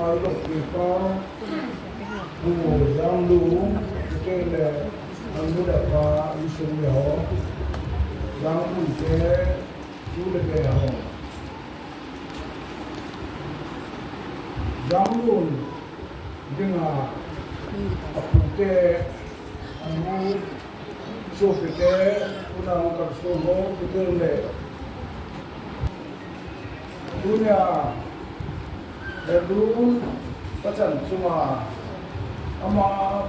mai lúc kipa ngủ giang lú cái là anh muốn đặt vào isu nhỏ giang lú cái chú là cái hồng giang lú nhưng mà cái anh muốn số cái chúng ta cần số hộ cái này dunia Helun pacan cuma ama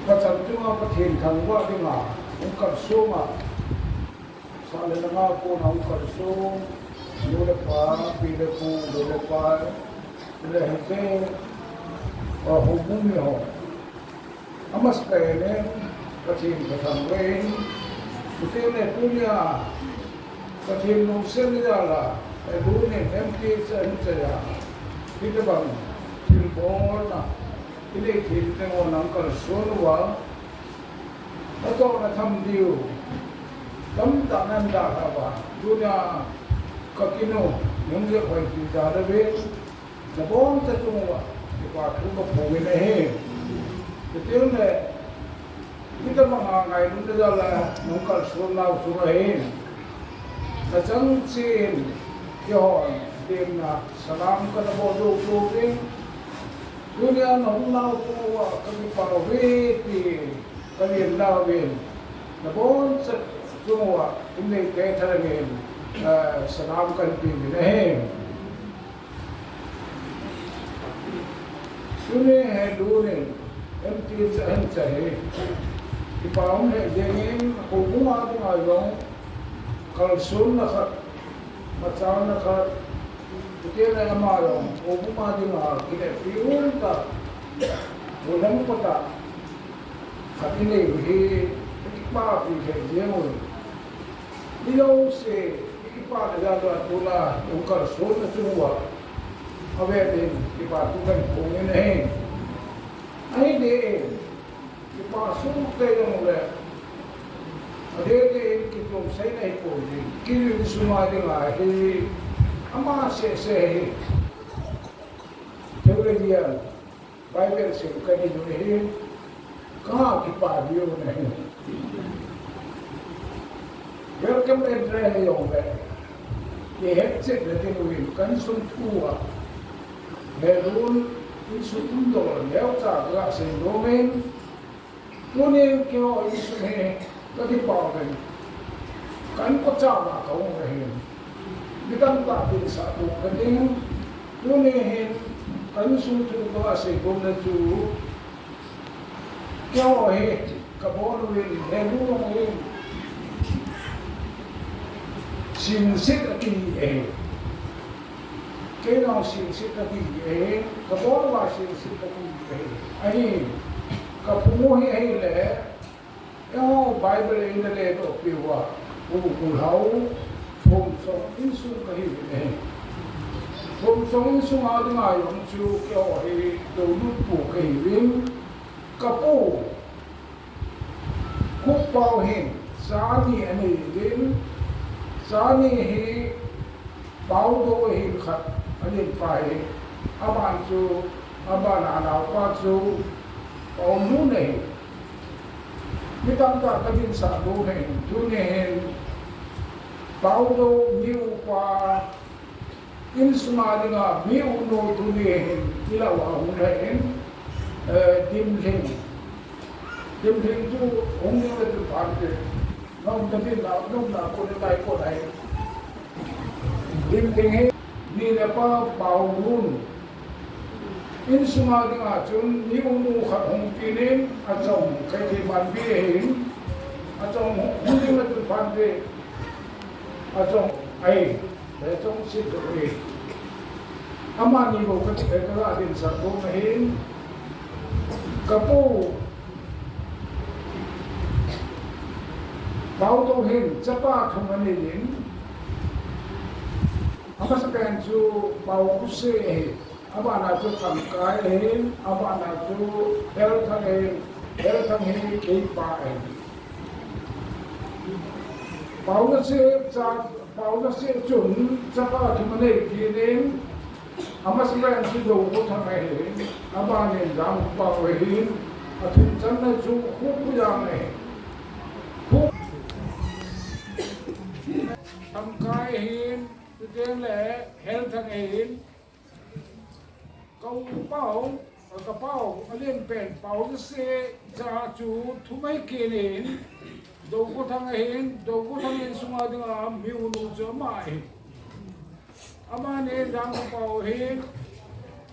pacan cuma patin thangwa dinga ungkar suma sale nga ko na ungkar sum lule pa pile ko lule pa le hete hubumi ho amas kaene patin pathangwe utene punya patin nung senjala Helun M.th kita bang Tuibong na ini kita orang kalau suruh atau nak thamdiu tam tangan dah apa dunia kakino yang dia kau tidak ada be sebon sesuatu kita tu berpungin betul le kita mengangai itu adalah nungkal suruh Najang sin yon din na salam ka na bodo proving dunia na unaw po kami parawiti kami lawin na bon sa tuwa hindi kaya talangin salam ka pinahin suni Helun M.th ipaong hejengin kumunga din ayong kalau sun nak macam nak kita nak malam, obu mati nak kita piun tak, bulan kota, tapi ni kipa pilih dia mui, dia usai kipa ada pula ungkar sun semua, awak ni kipa tu kan punya ni, ai deh kipa sun kita mula. Ada kita saya naik poli, kiri semua dengan ini, ama saya teorian Bible se bukan ini, kah kipa dia ni. Welcome Andrea yang ber, ye headset nanti nuin kan suntua, Helun isu undol, lewat agak sendomen, nunin kau isu ni. Tadi pakai, kan kocak kau ngahin, kita tak bisa satu kening, nunehin, kan suatu tu asyik guna tu, kau kabon win, Helun win, sinsit lagi kena sinsit lagi kabon wa sinsit lagi ani, kapumuhi le. Yang Bible ini le tu piwa, pulau, song insu kahit ni. Song insu ada ngayon tu kau dulu kahit kapu, kupau sani ani din, sani bau do kat ani pai, aban anak tu nune. Kita tak kagin sa buhay, tunin, paudo, miu pa, insumali nga, miu no tunin, ilaw ahunahin, dimling tu, umi na tu parte, nung na kunay, dimling nila pa paudun, insumali nga chun ni umu khatong pinin atong kay timan bihin atong hindi na tu pande atong ay atong sikuri amani mo kaya din sa bumahin kapo pautohin sapa kumanilin apa sekian su bau kusih apa nak tu kamkai apa nak tu health kipa Paulo se chun chapa thumane kinin amas ran si do ko thangai he abane jam pa he athum channa chu khu yang he tham kai hin tu le hel thang hin câu bao cái bao liên pen bao se cha chu thumai kinin đâu có thằng ấy xung quanh đó miu nu cho mai, ama nên đang bảo hết,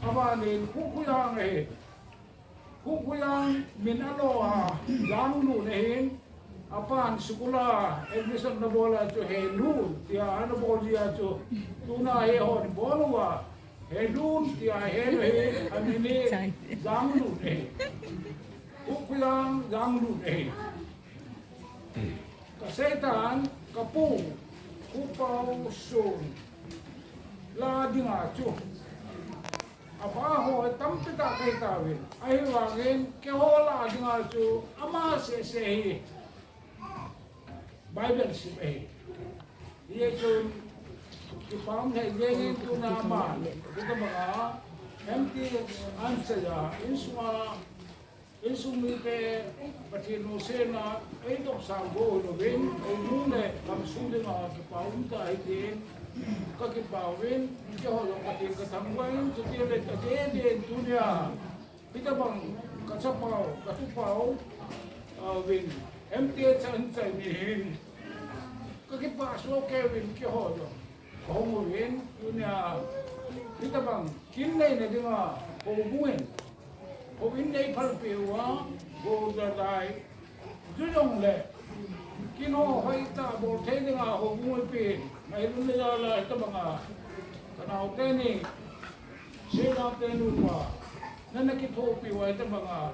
ama nên khu yang min aloha yang nu nên, apan sekolah admission na bola cho Helun tia ano bolia cho tuna he hon bolwa Helun tia helu he amini yang nu nên, khu yang nu nên Kasetan, kapung, kupau sun, la dingacu. Apa ho tampi tak kay tawin. Ay wangin ke ho la dingacu ama sesehi. Bible sipe. Ye chun kipam hai ye tu nama. Kita mga M.th ansaya inswa Insumite patino sena ay dok sanggo no ben ay mune kam suling a kipaunta itin kakipawin ke holo katin katangwain to tile tatede dunia kita bang katupaw win M.th ansay nihin kakipaso kevin ke holo komo win dunia kita bang kinay na dinga hubungin Cô in đây phân phiếu á, cô ra đại dư dòng lệ Khi nó hoài ta bộ thế thì ngà hồ mùi phiền Ngày lúc bây giờ là ta bằng à Cả nào tên này Sẽ ra tên luôn mà Nên là cái thô phiếu ấy ta bằng à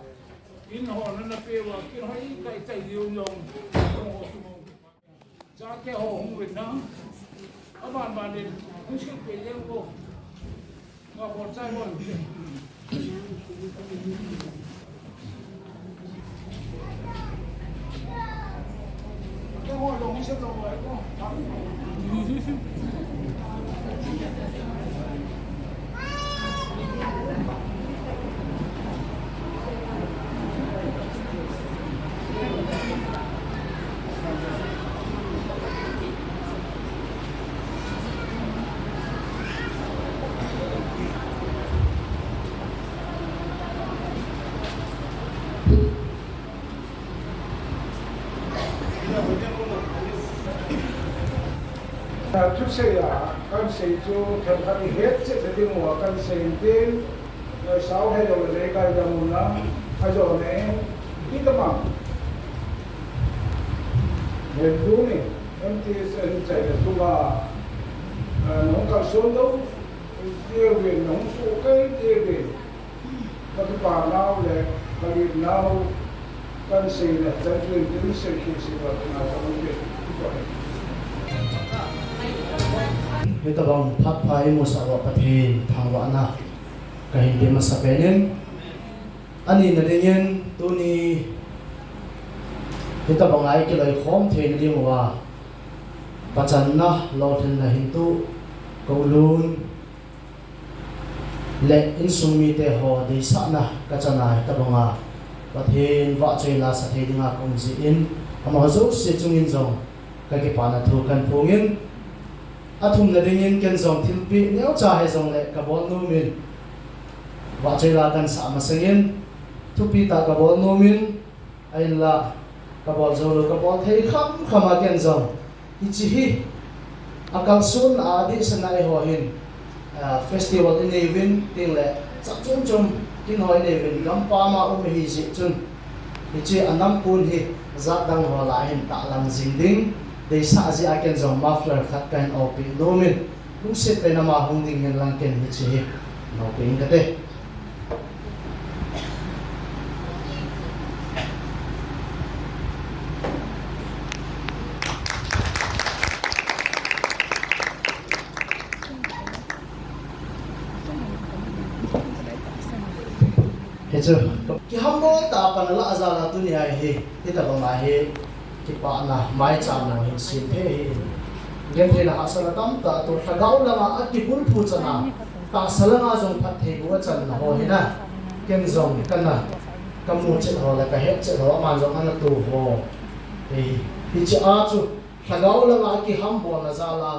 In hồ nên là phiếu á Khi nó hoài ta chạy dịu dòng Giá cái hồ không bình đó Các bạn đến không sức về dân cô Ngà bột sai rồi cái hoa đồng sẽ đồng lại con chút xe con xe chú theo các hết sẽ đi mua con xe tiền rồi sau hay rồi lấy cái ra mua nó hay rồi này ít lắm mà nên đúng này em thì sẽ chạy được tu mà nó cao xuống đâu tiêu về nó số cái tiêu về các cái bà nào để các cái nào con xe là chân truyền đến xe khi xe vào nào trong cái Kita bang papai musawa pati thangwa na kahindi masapenin ani na dingen tuni kita bang ai kilai khom thein dingwa pachan na lo then na hintu kolun le insumi te ho di sa na kachana kita banga pathin wa chaina sa the dinga komji in ama zo se chungin jong ka ke pana thu kan phungin athum na dingin ken zong thilpi neu cha he zong le ka bol no min wa chaila kan sa masengin thupi ta ka bol no min ai la ka bol zo lo ka bol thei kham khama ken zong hi hi akal sun adi sanai ho hin festival in event ting le chak chum chum kin hoi ne event gam pa ma um hi ji chun hi chi anam pun hi zat dang ho la hin ta lang jing ding they sa ji I can zong muffler khat kan op in domin lung sit pe na ma hung ding hen lang ken hi chi no ping ka te he chu ki hambo ta pan la azala tu ni ai he ta ba ma he kipa na Maicham na hin sin the gen the na asala tam ta to thagau lama atibul phu chana ta salanga jong phat the bu chan na ho hina ken jong kana kamu che ho la ka het che ho man jong ana tu ho e hi cha a chu thagau lama ki ham bo na zala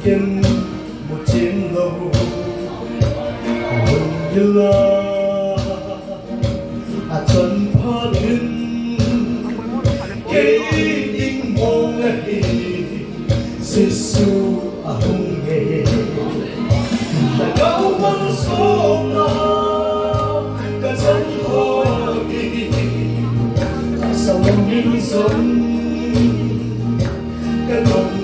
Yên một chiến lâu hồn như là chân phá đến cái đinh mong ấy Giêsu hùng nghệ là cao văn sông na cả chân hồ đi sao mình sống cái lòng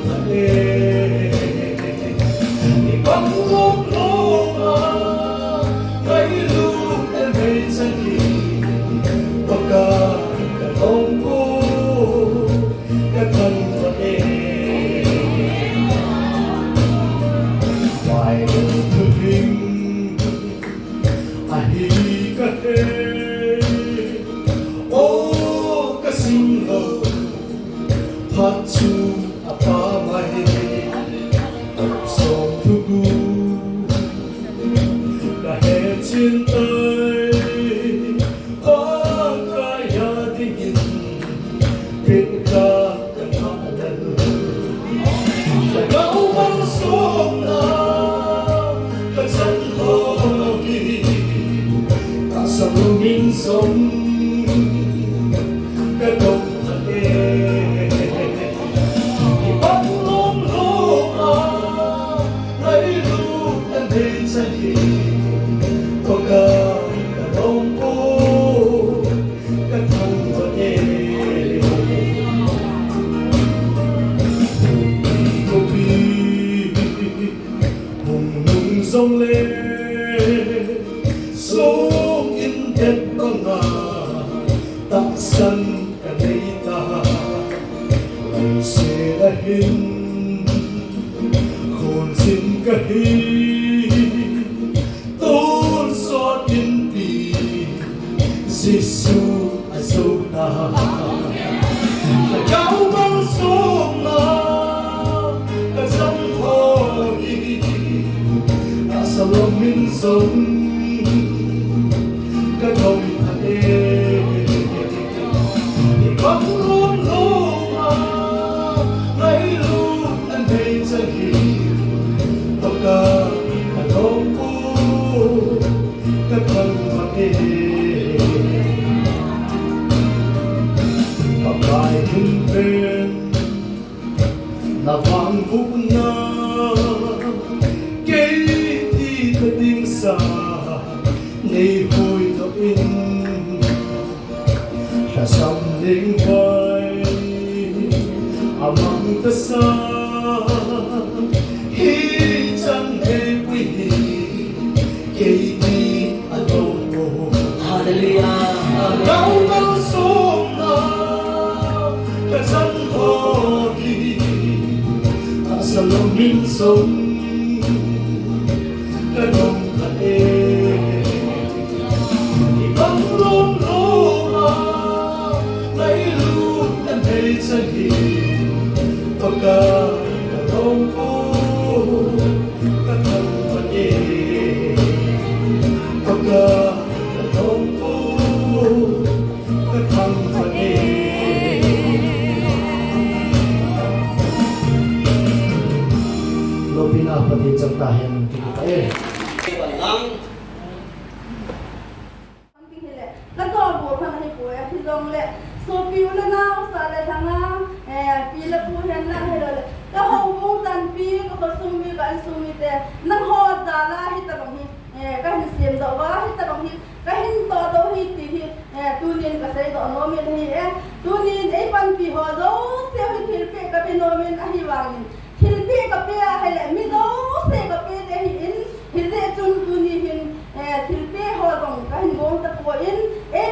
ทิลเป้หัวตรงกันงงตะกัวอิน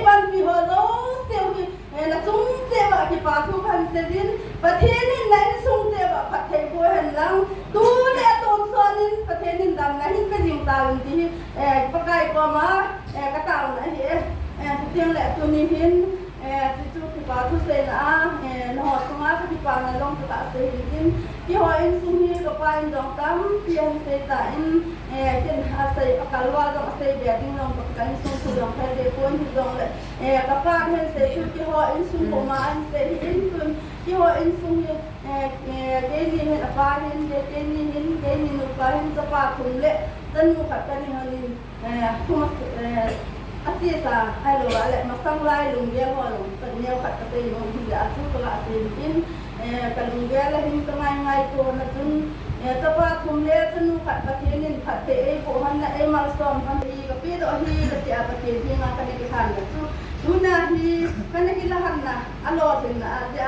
ปันปีหัวโลเซลที่นักสุ่มเจ้าที่ปาทุพันเซดินประเทศนี้ไหนสุ่มเจ้าผัดไทยบัวเห็นลังตูเนี่ยตรงส่วนนี้ประเทศนี้ดำนะหินเป็นยิงตาลที่ประกายกว่ามากระต่ายนะเฮ้ทุกอย่างแหละตัวนี้หินที่จุที่ปาทุเซนะนหอสมาที่ปาในลงตะเซหินที่หอยสุ่มฮีกับปายดองตั้มเพียงเซตาอินเช่นอาศัยกัลวาดองอาศัยเดียดิ้งลงกับการสุ่มสุดองแค่เด็กคนที่ดองเลยกับปาเห็นเซชุที่หอยสุ่มผมมาอินเซหินคุณที่หอยสุ่มฮีเกนี่เห็นปาเห็นเกนี่เห็นเกนี่นุปาเห็นสปาทุ่มเละจนมุขัดกันนี่ทุ่มอาชีพไอ้เราอะไรมาสร้างไร่ลุงเบี้ยพอลุงเป็นแนวขัดกระเตยลุงที่จะสู้กับอาชีพกินกับลุงเบี้ยแล้วหิ้งตั้งไงตัวนั่นจนจะว่าทุ่มเละจนขัดประเทศนี่ขัดเตะพวกมันน่ะมาสอนพันธีกับพี่ตัวฮีกับเจ้าประเทศที่มากันในกิจการกันดูนาฮีกันในกิจการน่ะอร่อยถึงนะเจ้า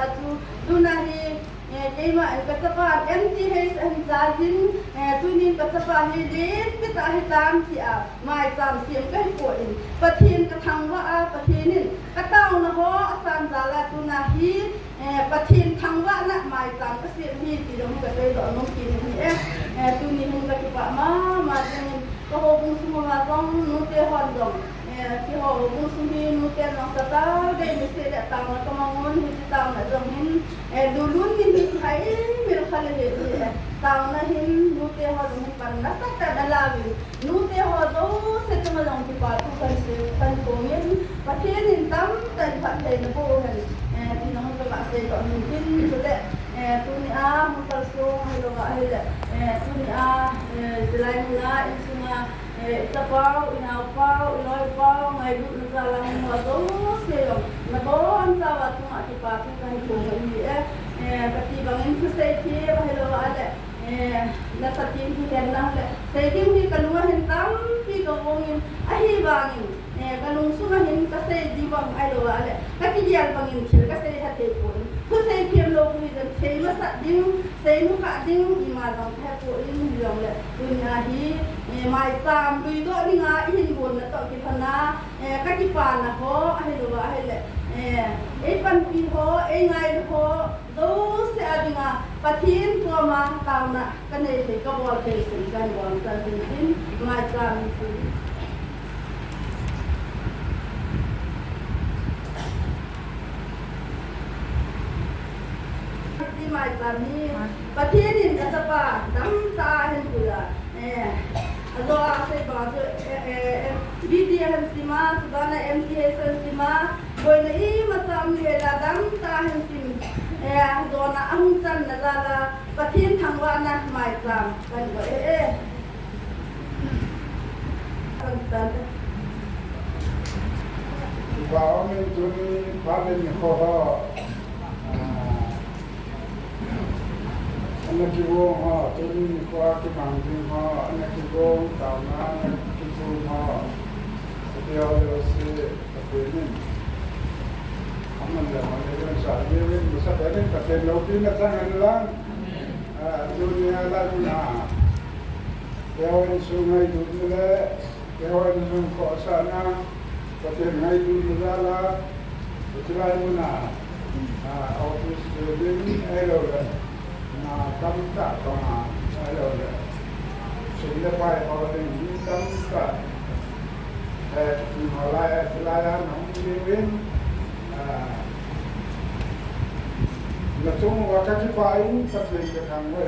ดูนาฮีKema katapan MTH anjajin tunin katapan hilit kita hitam sia Maicham siam kai poin pathin kathang wa pathinin katau na ho asan jala tunahi pathin thangwa na Maicham ka siam hi ti dong ka dei do nom kin ni tunin ka pa ma jin ko ho bung suma dong nu te hon dong ki ho bung sumi nu te no kata de mi se da tang ka mangon hi tang na dong hin dulun min hai mir khale he tang na hin nu te ho dong pan na ta ta dalawi nu te ho do se tama dong ki pa tu kan se kan ko min pathin hin tam tan phat de na bo hen ti no ka ba se do min tin so de tu ni a mu pal so hello ga hele tu ni a selai nga isunga tapau inapau inoi pau ngai du na salang mo do seo na bo an sa wa tu ati pa tu kai ko ni pati bangin ku sei thi ba hello ale na satin hi den na le sei tim hi kalunga hin tam pi ko ngin ahi bangin kalung su hin ka sei di bang ai lo ale ka ti yal bangin thil ka sei ha te ko ku sei phim lo ku den sei ma sa ding sei nu ka ding i ma dong ha ko in hi long le dunya hi mai tam dui do ni nga hin bon na to ki phana ka ti pa na ho ai lo wa ai le pan pi ho ngai ho do se adinga pathin to ma taw na ka nei se ka bol te sin kan bol ta sin mai tam si mai tam ni pathin in da sa pa dam ta hin pula ado ase ba BDM sima sudana MTH sima boina I matam le la dam ta hin sim ado na ang chan na la pathin thangwa na mai tam kan go kan Vào mình tụi phát lên khó anh chị vô họ tụi qua cái bằng tiền họ anh chị vô tàu na anh chị vô họ điều điều gì tập luyện anh mình là mình đang sản xuất mình sẽ phải đến tập luyện đầu tiên là sang anh lang dunia là dunia điều anh suy nghĩ dunia là điều anh suy nghĩ khó sana tập luyện ngay dunia là cái này mình office building ai rồi na kamta kama alo le sila pa o le ni kamta Himalaya no livin la chung wakati pa in patli ka thangwe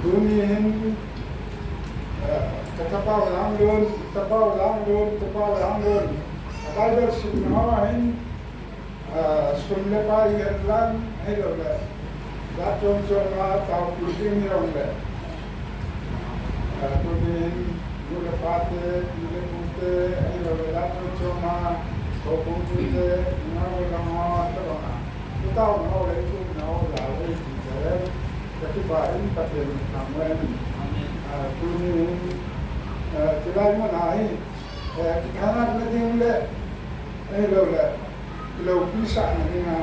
dunihin tapau lang don adal sinhahin sumle pa yerlan hello le la chong ma tao puting yong le tunin mula pate mula pute hello la chong ma ko pute na wala ma ta na tao no le tu no la we le ka ti ba in pa te namwen tunin tilai ma nai ki khana na ding le hello le lo pisa na ni na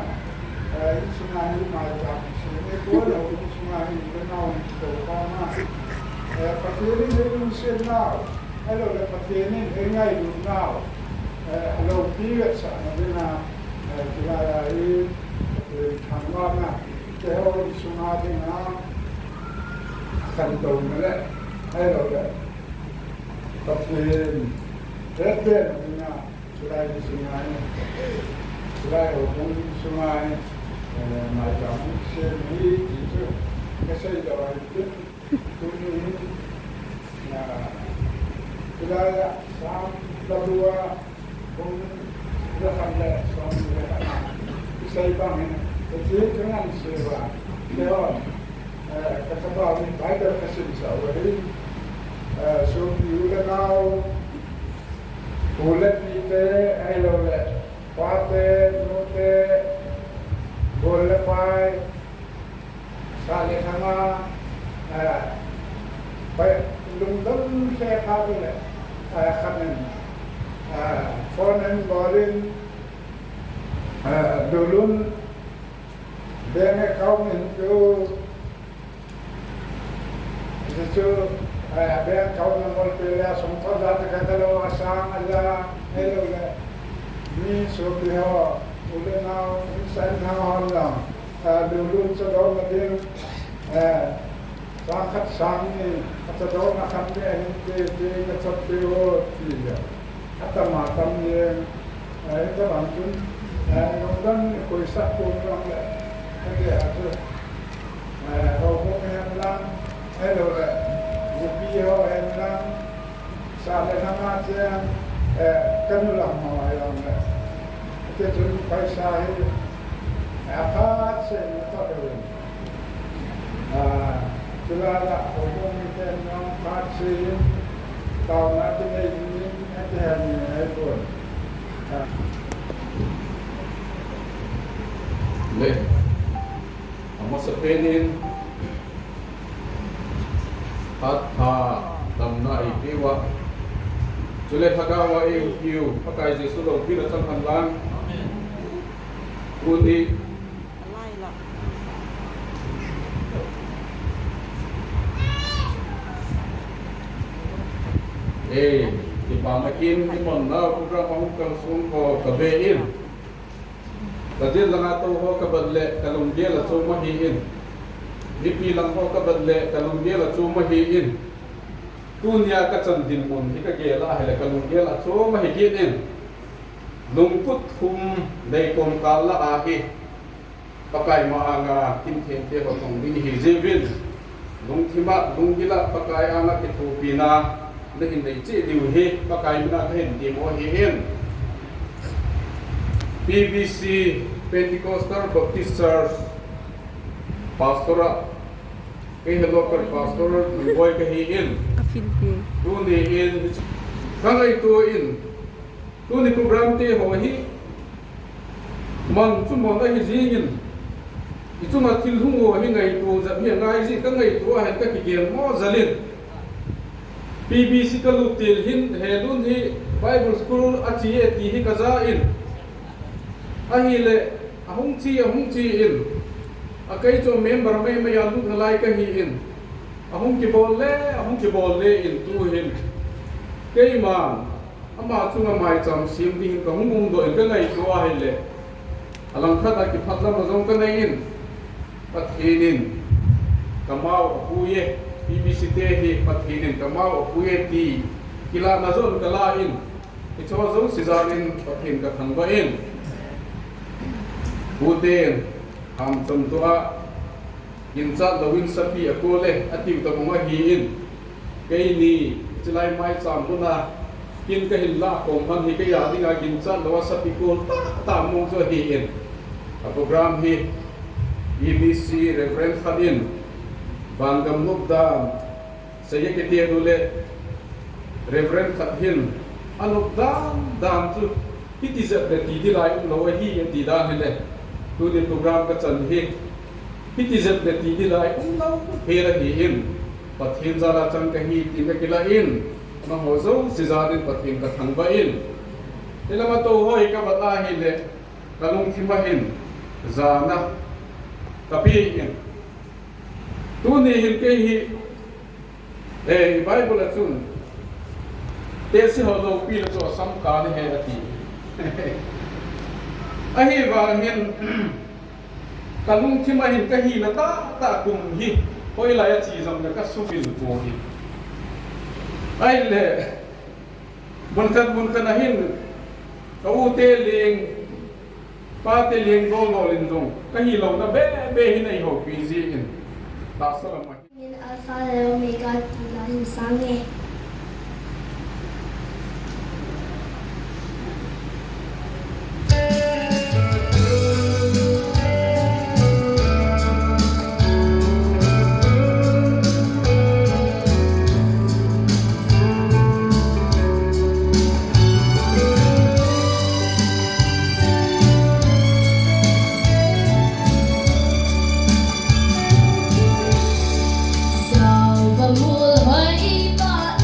sungai Maicham ini pun sungai kenal itu karena pasir ini pun senau hello le patienin engai du now hello period sa na kila ai thangwa na ke ho sunga de na kan to le hello le patien rete na kila ai sunga ni kila ho bung sunga ni Maicham se ni itu kasi jawab itu ni kila sam dua bung Helun M.th dengan sewa Helun kata ni baik kasih sawari so diulang ulat ni te Helun pate note bola pai sale sama baik lungdam saya kabel kanan phone borin dulun bank account itu bank account nomor pela sompat data kata lo asang ada hello le ni so dia udah now insan now lang dulun sa daw na din sangat sangi at daw na kami hindi nagsapyo tiya at matam niya ito bangkun yung dan kuisak po lang hindi ato robo yan lang hello gubiyo yan lang sala naman siya kanulang mga yan ito yung paisahe apat siya ito gawin kilala robo yan ng patsi tao natin ay yun at yan ay po le ama sa penin at tamna ikiwa sule hagawa iu pakai Yesus lo pira sang hanlang kundi ipamakin imon na program pamukang sungko kabein tadi lang ato ho kabadle kalunggiel at sumahiin lipi lang ho kabadle kalunggiel at sumahiin tunya katsandin mon ikagela hele kalunggiel at sumahiginin lungkut day kong kala ahi pakai maanga tinhente ho tong dinihizibin lungtima lunggila pakai anak itu pina nahin day chi diuhi pakai mina kahin di mo hiin PBC Pentecostal Baptist Church Pastora local pastor boy kahiin tuniin kangay tuin tuni program te hohi man sumo na hizingin itu matil hungo hingai tu zabi ngai ji kangay tu ahen ka kigem mo zalin PBC kalutil hin Helun hi Bible School achiye ti hi kazain ahile ahung chi in akai cho member mai mai alu ngalai ka hi in ahung ki bolle in tu hin kei ma ama chunga Maicham sim ding ka hung do in ka ngai to ahile alang khata ki phatla mazong ka nei in pathinin kamau puye PBC te hi pathinin kamau puye ti kila nazon kala in icho zo sizarin pathin ka thangba in Uden am contoha insa lawin sapi akole atiu ta mga hiin kay ni silay Maicham puna kin kahilla kong han hi kaya dinga ginsa lawa sapi ko ta mong so hiin a program hi PBC Reverend Hadin Bangam Nubda saya ketia dule Reverend Hadin anubdan dan tu hitizat beti dilai lawa hi ti dan hele tu di program ka chan hi hitizat beti dilai law hera hi in pathin zala chang ka hi tin ka kila in na hozo sizadin pathin ka thangba in ilama to hoi ka bata hi le kalung thimahin zana kapi in tu ni hin ke hi Bible achun te si ho lo pi lo cho sam ka ni he ati a hi wa hin kalung thima hin ka hi na ta kum hi hoi la ya chi zam ka su bil ko hi ai le mun kan a hin ka u te ling pa te ling go lo lin dong ka hi lo na be hi nei ho pi ji in ta salam ma In Alpha and Omega Tilahin Sange. Sao và mùa hoa ba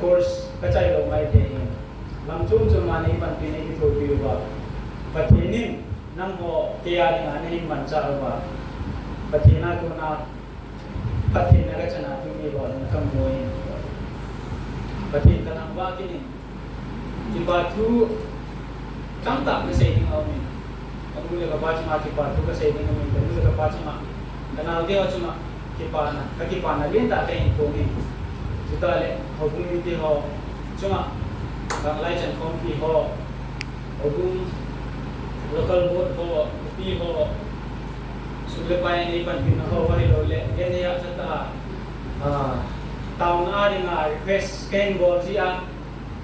course kacai lo mai the lam chum chum mani pan pin ki tho pi ba pathinin nang ho ke ya ni ane hin man cha ba pathina ko na pathina ka chana tu ni ba na kam moi pathin kanang ba kini ki ba thu kam ta na sei ni au ni kamu le ka ba chma ki ba thu ka sei ni mi kamu le ka ba chma kanal de chma ki pa na lien ta kai ko ni Sutale, hopung itu ho, cuma bang license kompi ho, hopung local board ho, pi ho, sudah payah ni pan bina ho wahai lo le, dia ni yang serta tahun hari na request scan board siya,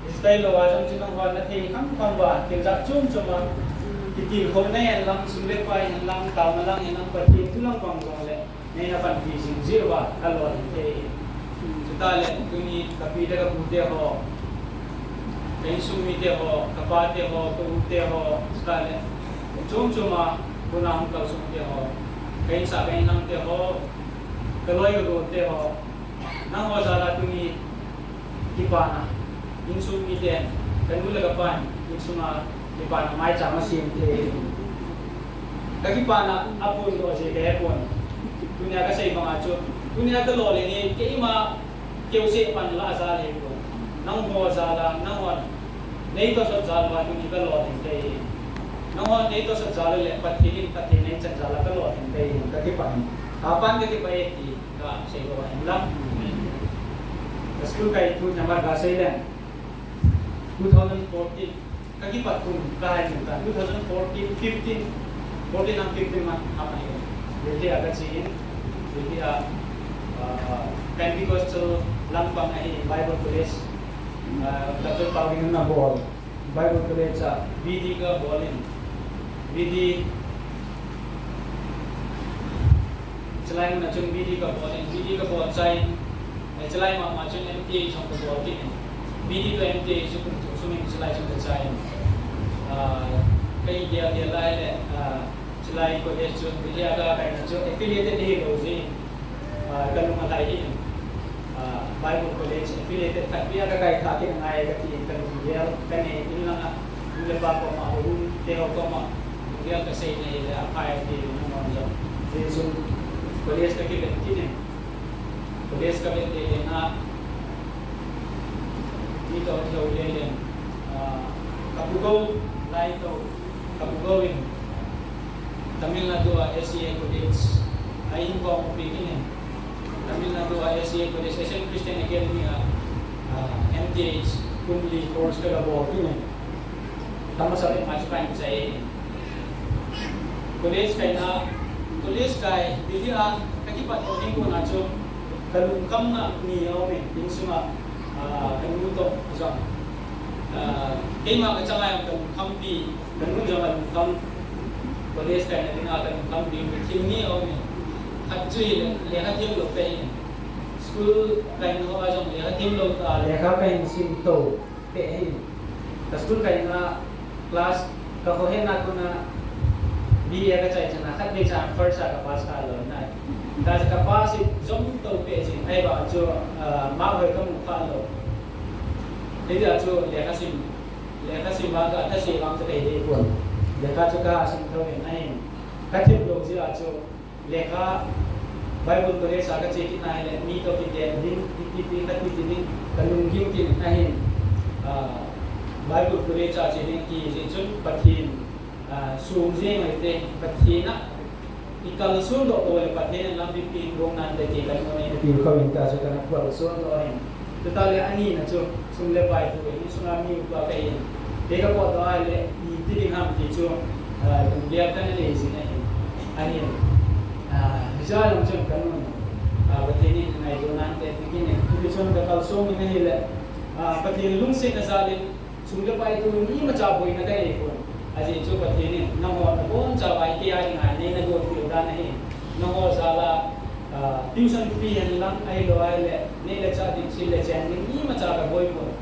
style lo wajang cuma ho nanti kam ba, kita cuma kita ho ni lang sudah payah lang tahun lang yang pergi tu lang bang le, ni na pan bising zero ba, kalau nanti Sutale, kuni kapida ka pute ho, pensumi te ho, kapate ho, kurute ho, sutale, cuma punang kau sumte ho, kain sa kain nang te ho, kaloy ko te ho, nang ho sala kuni kipana, insumi te, kanula kapan, insuma kipana Maicham asim te, kakipana apun ko si kahepon, dunia ka sa ibang acho, dunia ka lole ni ke ima kêu sẽ pan la sa le ko nang ho sa la nang ho nei to sa sa wa tu ni ka lo tin te nang ho nei to sa sa le pathin nei chan sa la ka lo tin te ka ki pan pan ka ki pa ti ka sei ko wa lam school kai tu number ka sei le 2014 ka ki pat kun ka hai mu ta 2014 15 14 and 15 man apa ni jadi agak sih jadi Pentecostal lampang ay Bible College dapat pawing na ball Bible College sa BD ka ballin BD selain na chung BD ka ballin BD ka ball sign ay selain ma chung MTA chung ka ball kin BD to MTA suming selain chung ka sign kay dia lai le selain college chung dia ka kay na chung affiliated hi rozi kalau matai ini Bible College affiliated tapi ada kait kaki dengan ayat kati kalau dia kan ini lang mula ba ko maurun teo ko ma dia kasi ni apa di nomor jam jadi so college ka kile kini college ka bente na ito ito ulitin kapugaw na ito kapugawin Tamil Nadu SCA College ay yung ko pipinin Tamil Nadu SCA College Asian Christian Academy MTH kumli course ka bo ini tama sa rin mas pa sa college kay dili kakipat o ko na cho kalungkam na niyo men insuma kanuto sa kay mga katsangay ang kampi ganun jaman kam college kay na tinatang kampi tingi o men actually lekha tim lo pe school kain ho ajong lekha tim lo lekha kain sim to pe hin school kain na class ka ho hen na ko na BA ka chai chana khat be cha first ka pass ka lo na ta ka pass jom to pe jin ai ba jo ma hoi ka mu kha lo le ja jo lekha sim ba ka ta se bang ta de ko lekha cho ka sim to ne nai ka tim lo ji a jo lekha Bible College sa ka cheki na hele ni to ki den din ti ka ti din kanung ging tin na hin Bible College sa cheki ki je chun pathin sum je mai te pathina ikal sun do ko le pathin lam bi pin rong nan de ke kan noi ti ko in ka sa kana ko sun do hin totale ani na chu sum le bai tu ni tsunami ko ka in de ka ko do ale ni ti ding ham ti chu dia kan le sin na ani Jalan macam kanun, batini na ito nanti begini. Tulisan kakal song ini hile, batini lungsing nasalin, sumber pa itu ni macaboy na kaya ipon. Aji itu batini, namo napon cabay kaya nga ni nagot piudan na hin. Namo sala tuition fee lang ay lo ay ni lecture din sila chen ni macaboy po.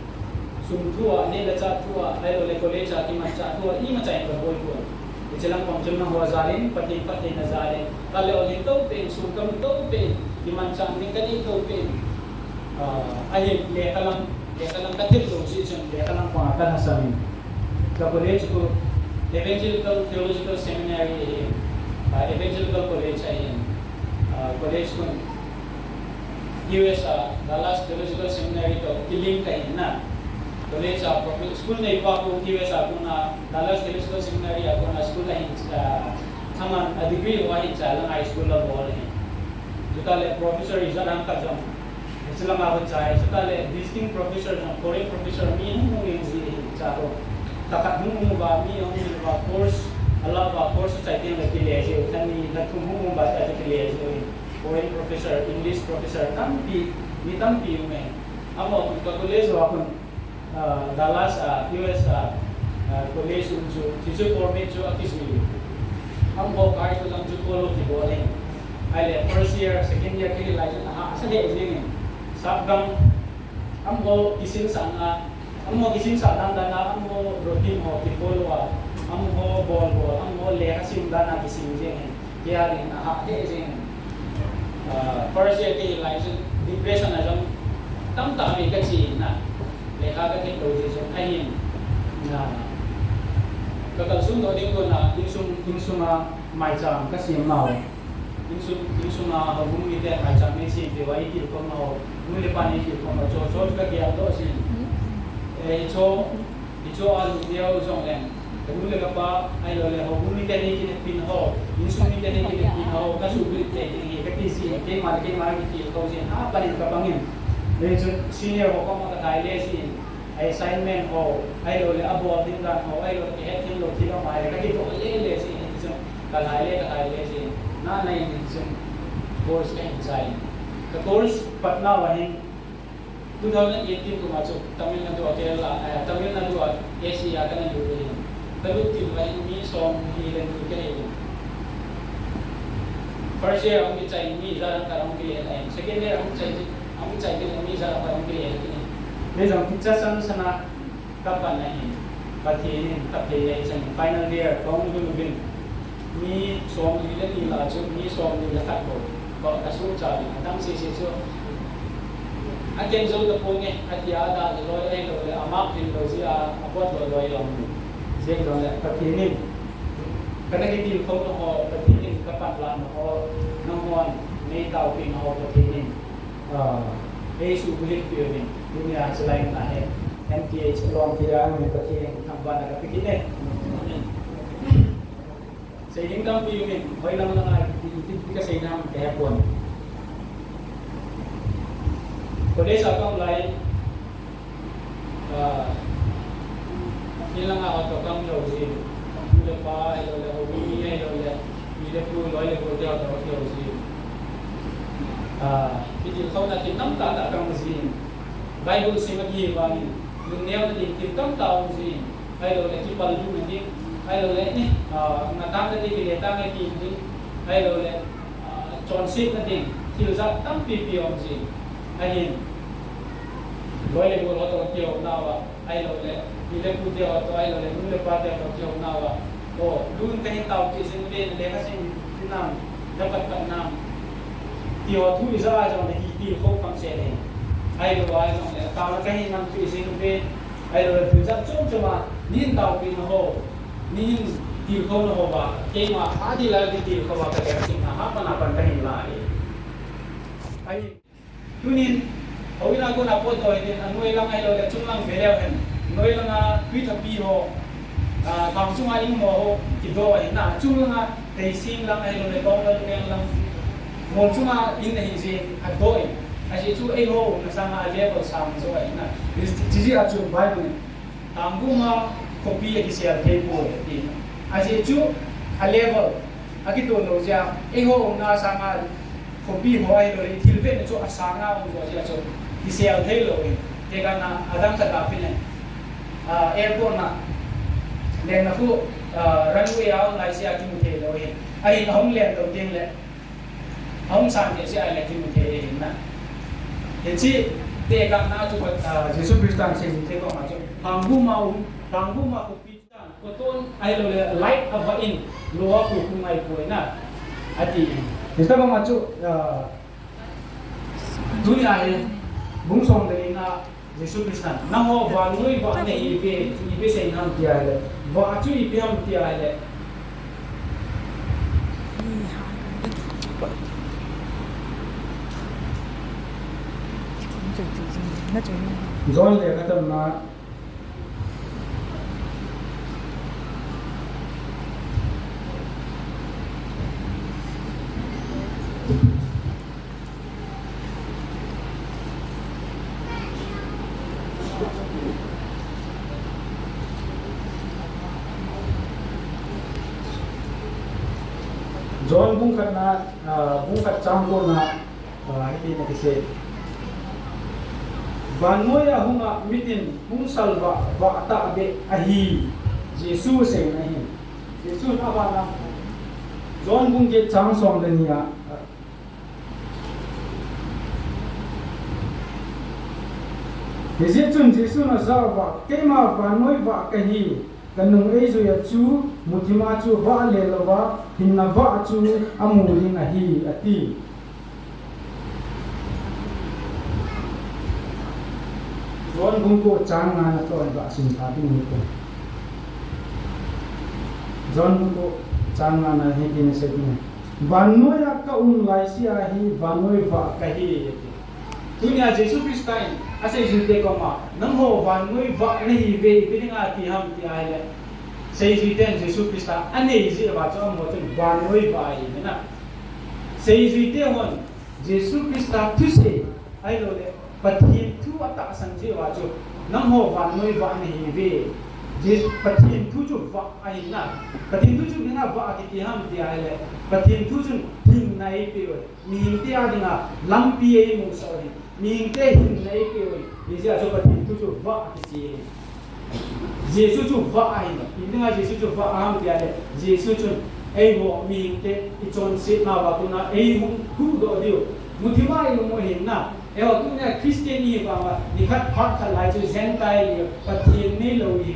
Sumtua ni lecture tua ay lo le college ati macatua ni macaboy po. Ichilang pamchum ng huwazalin, pati na zalin. Kalau ito pen, sukam ito pen, dimansang ni kanito pen. Ay, leka lang Lekalang katip lo si chun lekalang pangatan hasamin. Ka college ko Evangelical Theological Seminary Evangelical College ay college ko US Dallas Theological Seminary to kiling kay na college school na ipa ko US ako na Dallas Theological Seminary ako na school na haman a degree wa hinsa lang high school la bol ni totale professor isa lang ka jam sila ma ko chai totale visiting professor na foreign professor mi mo yung si charo takat mo ba mi yung ba course ala ba course sa itin na kilese tani na tumu ba ta kilese foreign professor English professor tampi yung men amo ko college ako Dallas US college unju teacher format jo akismi amo kahit lang jo follow ki boleh ai first year second year ke license sa de jing sabgang amo kisin sa dana amo routine ho ki follow amo bol amo le kasim dana kisin jing kaya rin de jing first year ke license depression na jam tam mi ka chi na le ka ka ke position ai na kakalsum do ding ko na insum Maicham kasi mau insum hubung ite Maicham ni si dewai ki ko no mule pani ki ko no cho ka kya do si icho alu dia usong len mule ka pa ai lo le hubung ite ni ki pin ho insum ite ni ki pin ho ka su bi te ni ka ti si ke mar ki ko si ha pa ni ka pangin le senior ko ma ka dai le si assignment ho ai lo le abo din dan ho ai lo ke het tin lo ti lo mai ka ti ko le si so kalai le si na nai ni so course ka hichai ka course patna wahin 2018 ko ma so Tamil Nadu Kerala Tamil Nadu Asia ka na yu talut ti wahin mi som hi len ku ke first year ang hichai mi za ka ang ke second year ang hichai ke mi za ka ang ke Bây giờ kita sana kapan nahi pati tapi yang final year kong dulu ni som ni le ni la chu ni som ni la kat ko kasu cha ni tang si so aken zo da po nge atia da lo ai lo le amak din lo sia apot lo long je lo le pati ni kana ki til ko no pati ni kapan lan ho nang mon nei tau pin ho pati ni su bulit pi ni dunia selain ahe MTH ruang kira ni pati yang hamba nak pikir ni sehingga kami ini baiklah mengenai kita sehingga kaya pun pada saat kami lain hilang atau kami lagi lepas itu hobi ni itu pun lain boleh atau lagi jadi kalau nak kita tak akan mesti Bible semagi bani dunia ni kita tahu sih ayo le kipa lu ni ayo le ni matang tadi kita tang ni ayo le chonsip tadi kilza tam pp om sih ahin boleh boleh atau kio nawa ayo le bila putih atau ayo le mula pada atau kio nawa oh dun kahin tahu kisah ni le kasih tinam dapat enam kio tu bisa aja ni kio kau konsep ni ai lo ai no ta la kai nam tu sin pe ai lo tu za chom choma nin tau pin ho nin ti ko no ho ba ke ma ha di la di ti ko ba ka ka sin ha pa na pan kai la ai tu nin ho ina ko na po to ni anu lang ai lo le chung lang ve le hen noi lang a pi ta pi ho bang chung ai mo ho ti do ai na chung lang a te sin lang ai lo le ko lang mo chung a in hi sin a doi Asyik tu ho nasama level sama so ina. Jadi acu Bible ni. Tanggu ma kopi yang disiar table ni. Asyik tu a level. Aki tu no sia ho nasama kopi hoai lo ni tilben tu asanga so sia so disiar table ni. Tega na adam kadapin ni. Airport na. Len aku runway out lai sia kim te lo ni. Ai hong len lo ding le. Hong san je sia le kim te na. Jadi tega na tu Yesus Kristus sih tega macam tanggu mau kupitan koton ayo light apa in luar kumai kuena ati kita macam dunia ni bungsong dari na Jesus Kristan nang ho van ngui va ne ibe sei nam tia le va chu ibe ham tia le John le khatam na John bung kat campur na ini nak say Banoya hunga mitin hung salva va ta be ahi Jesus say nahi Jesus apa na John bung ke chang song le niya Jesus na salva kema banoi va kahi kanung ezo ya chu mutima chu va le lova hinna va chu amuri na hi ati John bungko changa na to ba sin thati ni ko John bungko changa na he kin se ni banoi ka lai sia hi banoi va kahi ati dunia Jesus Kristain ase jute ko ma nang ho banoi va nahi ve pininga ti ham ti ai sei jiten Jesus Krista ane ji ba cho mo chen banoi va ai na sei jite hon Jesus Krista tu se ai lo le pathin tu ata san ji wa cho nang ho banoi va nahi ve je pathin tu chu va ai na pathin tu chu na va ti ham ti ai le pathin tu chu hin nai pe mi hin ti a dinga lampi ei mo so ri mi te hin nei pe ni ja cho pathin tu chu va ti Jesus chu va ai na indinga Jesus chu va am ti ale Jesus chu ei mo mi te I chon se na ba tu na ei mo ku do dio mutima ai mo hin na e wa tu na Christian ni ba ma ni khat phat khat lai chu gentile pathin nei lo hi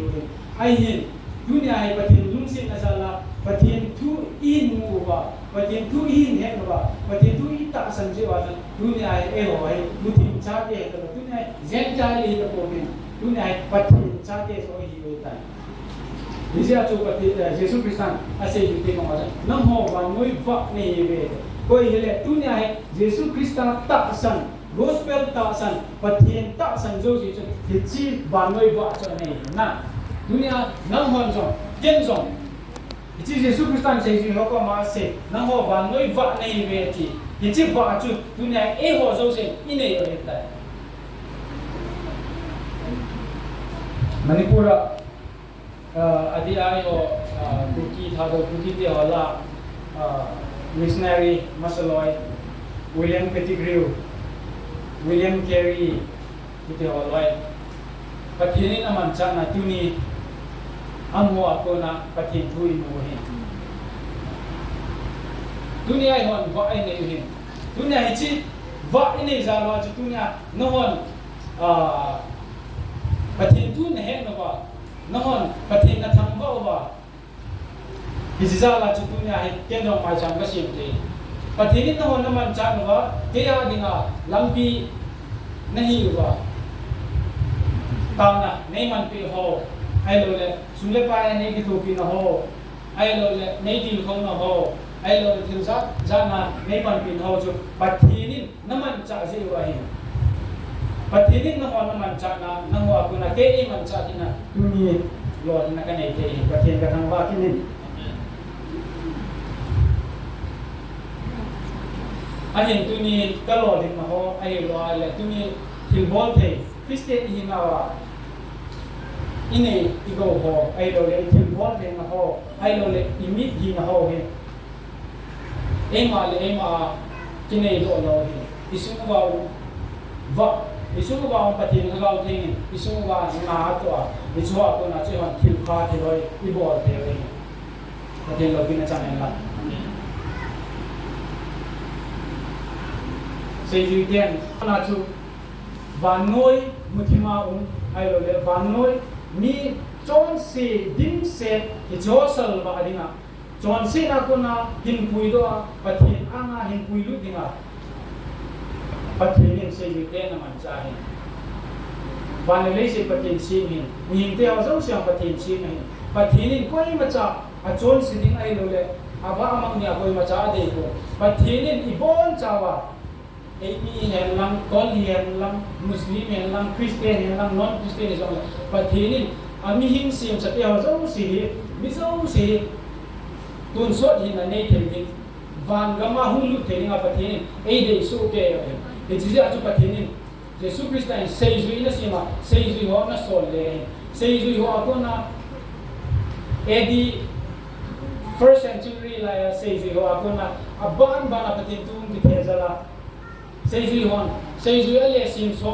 ai hin dunia ai pathin lung sin na sala pathin tu in mu ba pathin tu in he ba pathin tu I ta san je wa dunia ai e ho ai mutim cha ke to dunia gentile hi to min dunia ai pathin cha ke so hi ho ta ni sia chu pathin Jesus Kristan ase yu te ko ma nam ho ba noi va ne ve koi hele dunia ai Jesus Kristan ta san gospel ta san pathin ta san jo ji chu chi ba noi va cho ne na dunia nam hon so ken so Ichi Jesus Kristan sei ji ho ko ma se nang ho ba noi va nei ve ti ichi va chu dunia e ho so se ine yo ta Manipura adi ai ho buki tha do buki te hola missionary Masaloi William Pettigrew William Carey te holoi pathin aman cha na tuni amho akona pathin thui mo he dunia ai hon va ai nei hin dunia hi chi va nei za lo chu dunia no hon pathin tu ne he no ba no hon pathin na thang ba ba hi za la chu dunia hi ken no Maicham ka sim te pathin no hon man cha no ba ke ya dinga lampi nahi ba tang na nei man pi ho ai lo le sule pa nei ki tu pi na ho ai lo le nei ti khong na ho ai lo le thil za na nei man pi ho chu pathin na man cha ji wa hi pathin na ho na man cha na ho ku na ke I man cha ki na tu ni lo na ka nei te pathin ka thang ba ki ni ai tu ni ka lo din ma ho ai lo le tu ni thil bol the Christian hi na wa ine I go ho ai lo le thil bol the na ho ai lo le imit hi na ho he ema ki nei lo lo hi isu va isu ba pathin ka ga thing isu ba na to a isu ko na che hon thil kha the roi I bol the he pathin lo bi na cha na sei ji tian na chu van noi mutima ai lo le van noi mi chon se dim se ki josal ba dinga chon se na ko na hin pui do pathin anga hin pui lu dinga pathin sei ji tian na man cha hi van le se patin sim hin ning te ho zo siang patin sim hin patinin koi macha a chon siding ai lo le aba amang nia koi macha de ko patinin ibon chawa ei mi hen lang kol hen lang muslim hen lang christian hen lang non christian is all patinin ami hing sim sa te ho zo si mi zo si tun sot hin na nei thei van gama hulu thei nga patinin ei de su ke e ji a chu patinin Jesus Christ sei zui na sima sei zui ho na sol le sei zui ho ko na edi first century la sei zui ho ko na aban bana patin tu mi thezala sei zui ale sim so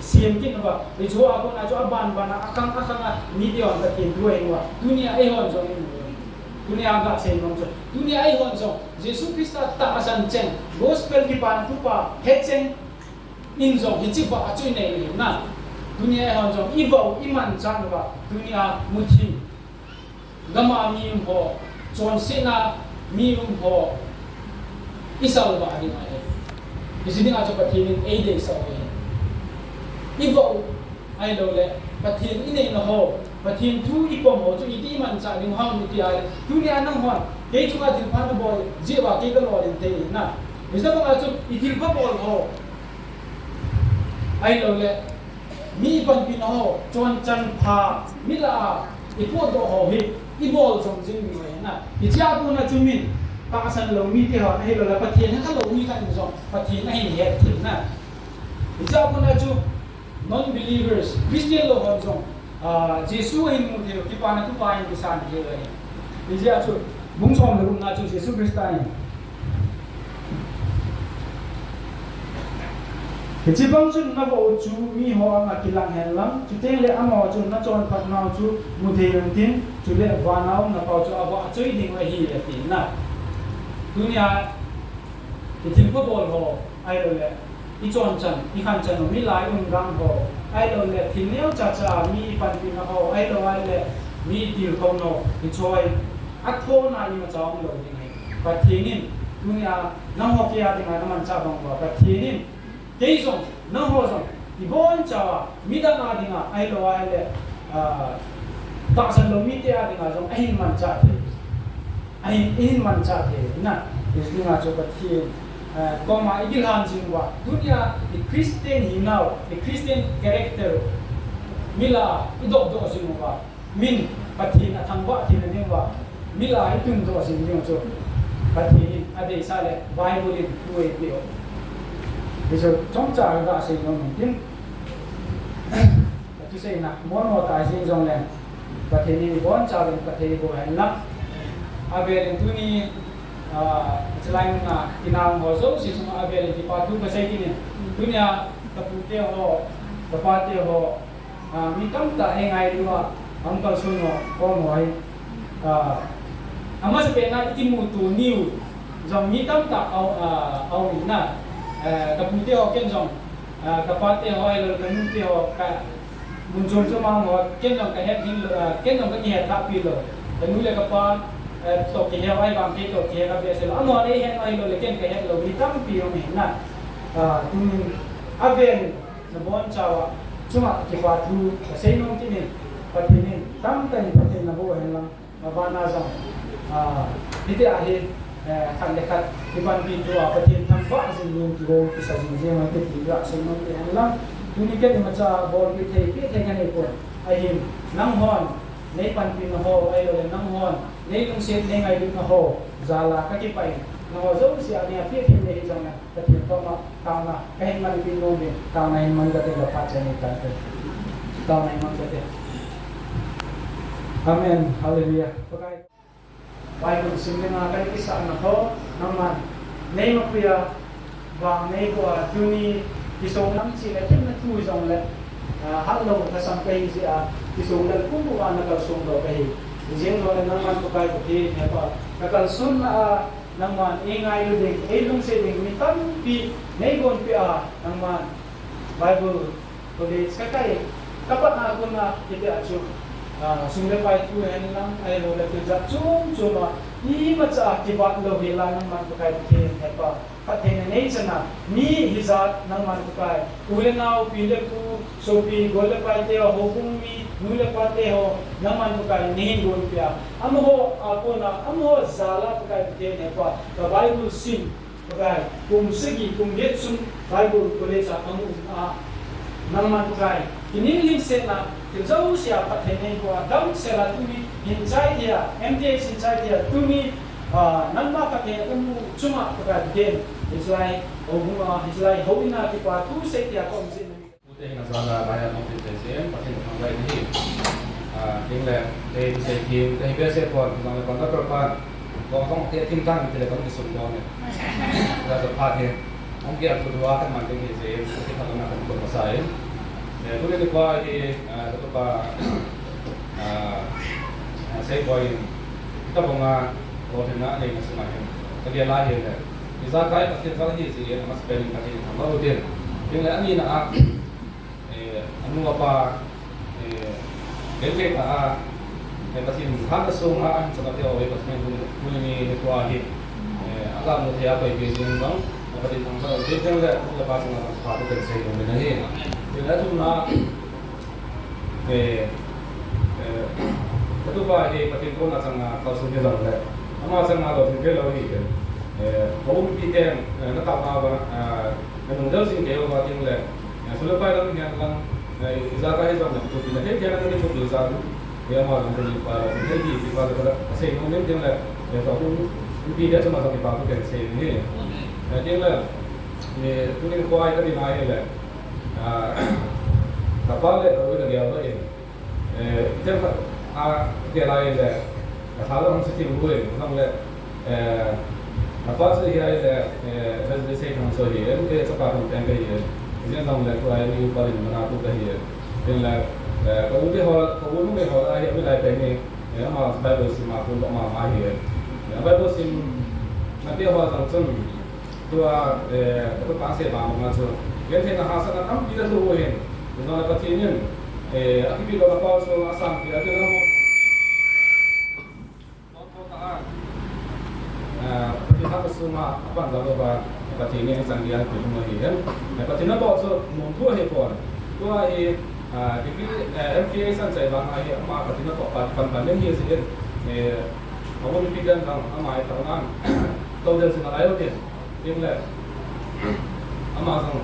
sim kin ba e jo ko na jo aban bana akang ni dio patin tu ai wa dunia ai hon zo dunia ga sei nom zo dunia ai hon zo Jesus Christ ta asan chen gospel ki pan tu pa hechen in zong hi chi ba chui nei na dunia hon zong i bo i man chan ba dunia muthi gama mi ho chon sina mi ho isal ba ni mai isiding a cho pathin ei de sa i bo ai lo le pathin i nei na ho pathin thu i pom ho chu i ti man cha ning hang mi ti ai dunia nang hon ke chu ga din phan bo je ba ke ka lo din te na isa ba chu i til ba bol ho ai lo le mi pan pin ho chon chan pha mi la i po do ho hi i bol jong jing mi mai na i cha bu na chu min pa san lo mi ti ho ai lo la pathian ha lo mi kan zo pathian ai he thil na i cha bu na chu non believers christian lo ho zo jesu hin mu the ki pa na tu pa in ki san he le i ja chu bung som lo na chu jesu christain Kecil bangsun na bo chu mi ho ang akilang hen lang chu te le amo chu na chon phat nau chu mu the yang tin chu le wa nau na pau chu aba chui ding wa hi le tin na dunia kecil ko bol ho ai lo le i chon chan i khan chan mi lai un gang ho ai lo le thin neu cha cha mi pan pi na ho ai lo ai le mi til ko no i choi a tho na ni ma chong lo ding ai pa thinin dunia na ho kia ding na man cha bang ba pa thinin cái giống nó hồ giống thì bốn cháu mi đã nói tiếng ai lo ai le tạo sản lo mi tia tiếng giống ai man cha thế ai man cha thế na is tiếng cho cái thì có mà ý hàng chính quá dunia the Christian hi now the Christian character mi là ý đồ đồ chính quá min bắt thì là thằng vợ thì là như vậy mi là ý tung đồ chính như vậy bắt thì ở đây sao le Bible in two way bây giờ trong trà đã xây nó mình tin tôi xây nè muốn một tài sinh trong này và thế này bốn trà bên và thế của hành lắm à về đến tôi ni selain na kinang ho zo si semua về đến thì pa tu cái xây cái này tôi ni tập tiêu ho tập pa tiêu ho mi tam ta anh ai đi mà ông ta xuân ho có nói ama sa pena ikimutu new dòng mi tam ta au ni na kaputi ho ken jong kapate ho ai lo kamuti ho ka munjom so ma ho ken jong ka het hin ken jong ka ni tha pi lo nu le ka pa to ki he ai bang ki to ki ka be se lo ano ai hen ai lo le ken ka het lo mi tam pi ho ni na tun aven na bon chawa chuma ki pa thu se no ti ni patinin tam tan patin na bo hen lang mabana jong ite a he khăn để khăn thì ban pin cho à patien tham vạ sinh luôn thì gồm cái sản phẩm mà cái gì đó sinh luôn thì anh lắm tuy nhiên cái mà cha bol cái thế cái này của ai hiền nắng hòn lấy ban pin nó hồ ai rồi nắng hòn lấy công xếp lấy ngày được nó hồ giờ là các cái bài nó dấu xia này phía trên này trong này patien to mà tao mà cái hình ban pin luôn đi tao này mình có thể gặp phát triển cái tao này mình có thể amen hallelujah okay Bible simple nga kay isa na ko naman nei makuya wang nei ko tuni kisong nam chi la ken na tu jong le hallo ka sam kai si a kisong la ku ku na ka song do kai jeng lo na man ko kai ko ti ne pa ka kal sun na naman ingai lu ding e lung se ding mi tam pi nei gon pi a naman Bible ko de ska kai kapat na ko na ite a chu sung le pai tu hen lang ai lo le tu ja chung chu ma ni macha kibat lo hela nang man pakai ke hepa pathe nei chana ni hizat nang man pakai ule nau pile ku sopi gol pai te ho hum mi nule pate ho nang man pakai nei gol pia am ho apona am ho zala pakai te hepa ka bible sim pakai kum segi kum yetsum bible college amu nang man pakai kini lim se na jauh siapa pathe nei ko dam sela tumi hichai dia M.th hichai dia tumi namba pathe kamu cuma pakai game hichai obunga hichai hobina kipa tu se dia kom sin Putih nasala raya notification pasti sampai ini. Tinggal dari bisa game dari biasa pun kalau kontak berapa kalau dia tingkang tidak kamu disuruh ni. Kita terpakai. Mungkin aku dua kan mungkin ini saya mungkin kalau nak bermasalah. Itu dia kuah di satu saya poin kita bunga rohina ni masih macam kerja lahir ni. Bisa kaya pasti kalau ni sih nama spelling pasti tambah udah. Tinggal ni nak anu apa beli pasti hak semua seperti awal pasti punya kuah di agak mudah apa itu bang. Pasti tambah udah tinggal lepas nama sepatu dan saya punya ni. Tinggal tu nak itu bah ini pasti pun nak sangat kau sudah tahu lah. Ama sangat kau sudah tahu ni. Kau mungkin nak tahu apa? Menunggu sih kau pasti mulai. Sudah pada ni kan izakah itu nak tu tidak. Hei jangan ni tu izakah. Dia mahu nak jadi pada. Hei di pada pada saya mungkin jangan. Dia tahu mungkin dia cuma sampai pada tu saya ni. Jangan. Ni tu ni kau ayat di mana lah. Kapal le kau dah dia apa ni? Jangan dia lain le. Kalau orang sih boleh, orang le. Kapal sih dia le. Jadi saya kan so dia, dia cepat orang pergi dia. Jangan orang le kau ayat ni paling mana tu pergi dia. Jangan le. Kau ni hal ayat ni lain pergi. Ya, mas Bible sih macam tu mah dia. Bible sih nanti hal macam tu tu pasal bang macam. Yang nak hasil nak tidak luahin. Dengan apa tiennya? Akibat kalau pasal asam dia ada nama. Kotaan. Kita semua apa kalau apa tiennya sanggih tu semua ini. Apa tiennya pasal mundur hepon. Tua jadi MPA saya bang ayah apa tiennya pandang dia sih. Awak mimpikan tang amai tangan. Kau dah senang ayo dia. Ini Amazon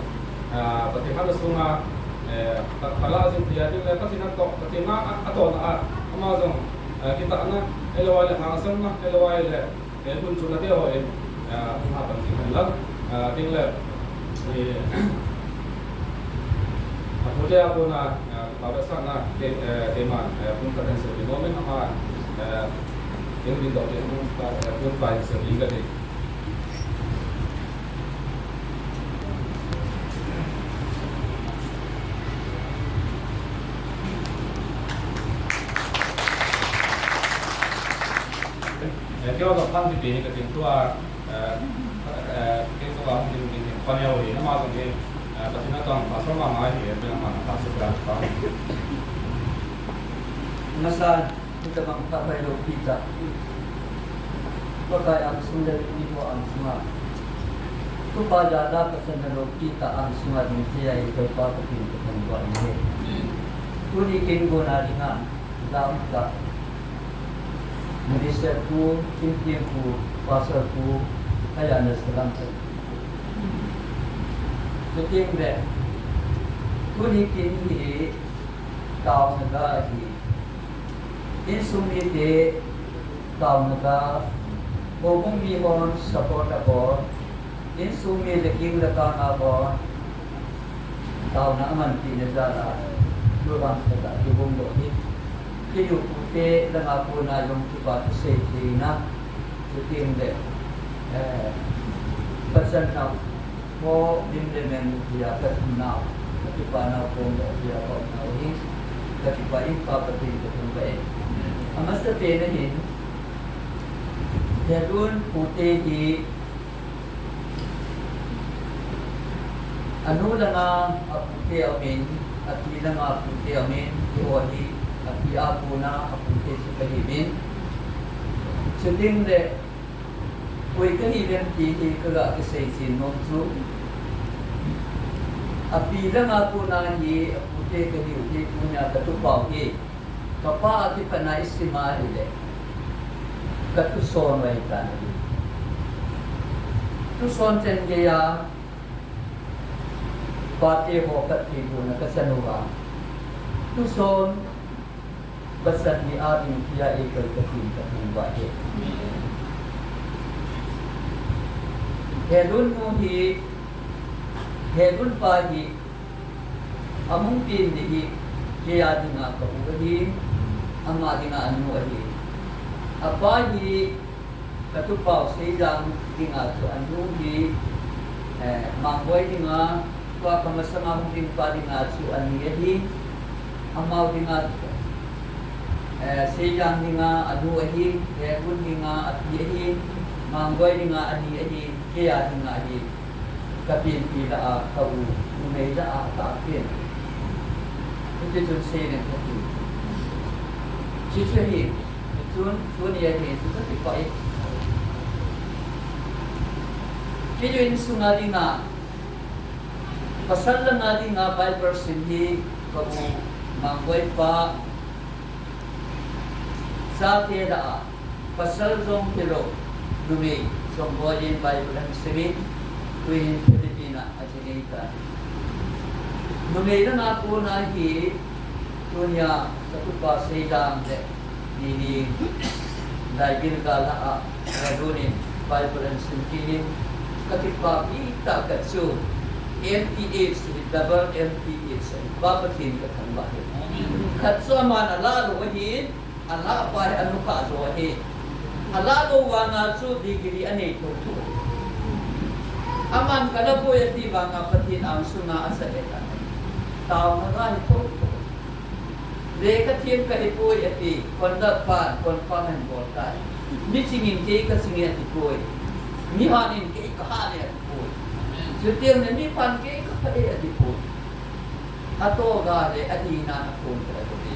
pati harus sunga kalau sih dia juga pasti nak atau Amazon kita anak elawai hasil nak elawai pun cuma dia awal apa sih lah tinggal aku dia pun pada sana tema pun kadang sering momen apa yang di dalam pun baik sering kan Kalau orang di sini ketika kita mungkin panjang ini, nama mungkin pasti nak tahu pasal mana ini, dengan mana pasal berapa. Masa kita mengkapai kita, pakai ang sulit itu ang semua. Tu pada ada kesenangan kita ang semua di sini itu pada kita semua ini. Tu dikin guna dengan dalam kita. Malaysia ku, India ku, pasal ku, kaya anda sekarang tu. Jadi ni, ku ni tahu negara ini. Insumni de tahu negara, hubung bihon support apa, insumni de king lekan apa, tahu nak manti negara, luang negara hubung doa. Hidup putih dengan apa nak yang kita sendiri nak setim deh. Pesan nak mau implement dia pesan nak, tapi panau pun dia kau tahu ini, tapi paling apa penting betul baik. Amas terpilih ini, jadun putih di anu dengan putih amin, ati dengan putih amin, diwahi. Ati aku na apun ke si kahimin. Sitting there, we can even be kaga kasi sinonso. Apila nga po na hi apute kani punya katupaw hi. Kapa ati panay si Marile. Katuson wa itan. Tuson chen gaya pati ho katibo na kasanuwa. Tuson basan ni ating pia ikal katin katuwa hi. Helun mo hi Helun pa hi among pin hi kaya di nga kaugahin ang ating ano hi apa hi katupaw sa ilang di nga so ano hi mangway di nga kwa kamasama mong din pa di nga so ano hi amaw di nga sa ilang di nga ano hi Helun di nga at hi mangway di nga ani hi kaya di nga hi kapin pila kau numay la kapin itu jun senen itu cicu hi jun ya hi itu tapi baik cicu ini sungai nga pasal nga di nga 5% hi kau mangway pa sa tira pasal zong kilo numay zong boyin Bible ang sabi Queen Filipina at Sinita. Numera nga po na hi tunya sa tupa sa ilang nini dahil gala radunin Bible and Sintilin katipa kita katsu MTH double MTH babatin katanbahin. Katsu man alalo wahin ala pa ano ka so wahin alalo wa nga su digiri anay tutu. Aman kalau boleh tiba ngapain ansuna asa eta. Tahu mana itu? Mereka tiap kali boleh ti kondapan konfamen boleh. Micingin ke kasingin ti boleh. Mihanin ke kahanin ti boleh. Setiap ni pan ke kahaya ti boleh. Atau gale adina na pun terjadi.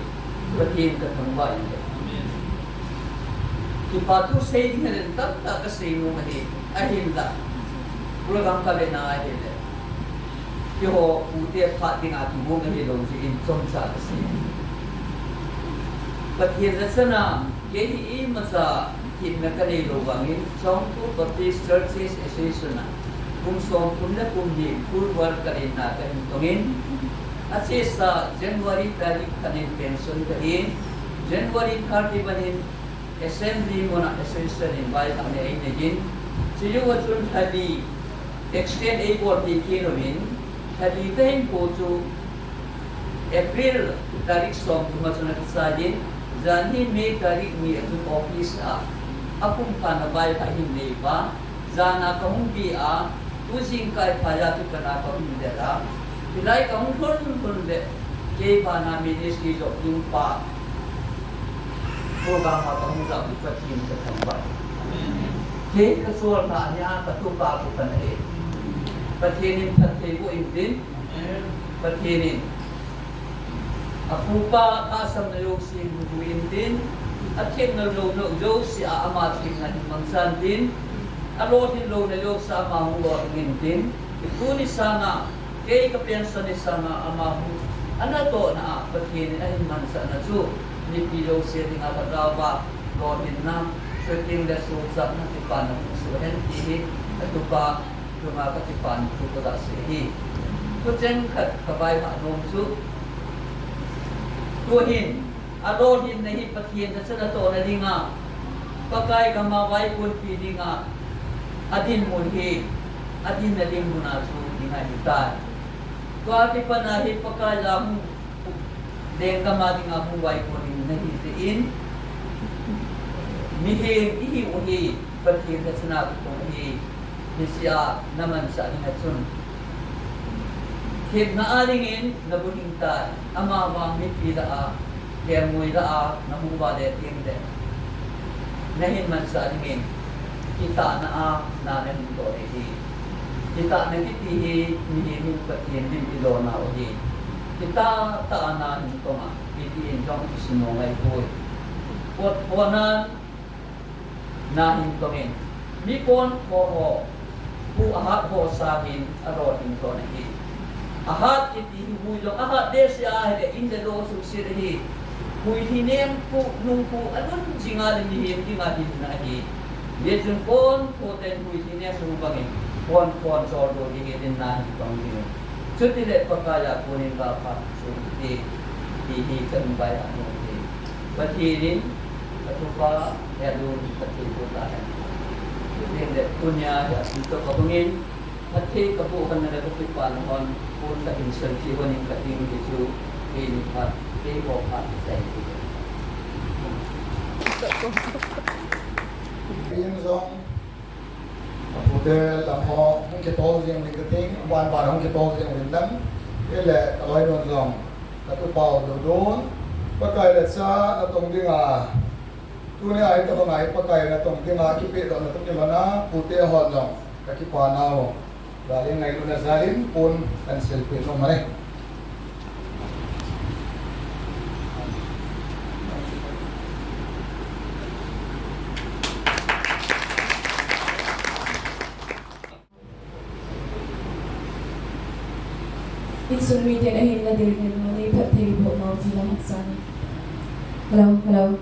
Batin ketembak ini. Kipatu saya dengan tak kesingu mani ahinda. Pulang kali na hele. Yo ute pat ding ati mo ngi lo ji in som sa kasi. Patien sana yei i masa kin na kali lo bangin som tu Baptist Churches Association na. Kung som kun na kung di full work kali na kan tongin. Ase sa January 30 kanin pension kali. January 30 banin assembly mo na association invite ang ay nagin. Siyo watun hali extend a working kinomin haditain po to April tarik som tumasuna kasajin zani May tarik ni atun office akong panabay ka hindi ba zana kahong dia using kay payatu kana pamindera pilay kahong hunde kay pa na ministry of yung pa program kahong sa patin sa tambay kay kasuwal na niya katupa ko kanay Patinin patego indin, patinin. Ako pa kasam na yung si bubuin din, at yung nalog yung si aamatik na himangsan din, alotin lo na yung sa amahong lorin din, ito ni sana, kay kapiyansa ni sana amahong, ano to na patinin ay himangsan na so, ni pilaw siya din nga kagawa, lorin na, certain lesusa na tipa na pusuhin, ito pa, Lumakatipan itu tak sih. Kucing kat kabai mak nomsu. Tuhin, adohin nahi patien dan sana to na dinga. Pakai kamawai pun pidi nga. Adin mulhi, adin na ling munasu dinga hitan. Kuati panahi pakai lam deng kamadi nga huwai pun nahi tiin. Mihin ihi uhi patien dan sana to uhi. Siya naman sa inatsun. Kaya naalingin na buhingtan, amawang mitila kaya mo'y namubade tinde. Nahin man sa alingin, kita na nanin ito eh. Kita na kitihi, nihihin patin, ilo na ulit. Kita taanan ito nga, itiin kang isinungay ko. Puwanan, nahin tongin mipon ho pu ahat ho sahin arotin to nahi ahat iti himulong ahat desya de indelo susirhi hui hinem pu nungpu alun jingal ni him dingadin nahi yejun pon poten hui hinem nubangin pon sordo digin nahin tongin cutile pakaya kunin bapa suti di kan baya no di batirin atupa helun patiputa din de punya ya itu kabungin hati kabukan na ko pipanon pun ka insentif ning kating disu in pat de ko pat sai Pin zong hotel ho hong ke tol jeng ning kating wan bar hong ke tol jeng ning dang ele aloi don zong ka tu pau do don pakai le sa na tong dinga tu ne ai ta ngai pakai na tong dinga ki pe do na tong dinga na pute hon zong ka ki pa na ho dali ngai lu na zalim pun kan selfie no mare Insun meeting ahin na din yung mga ipat table mo bilang sana. Hello. Hello.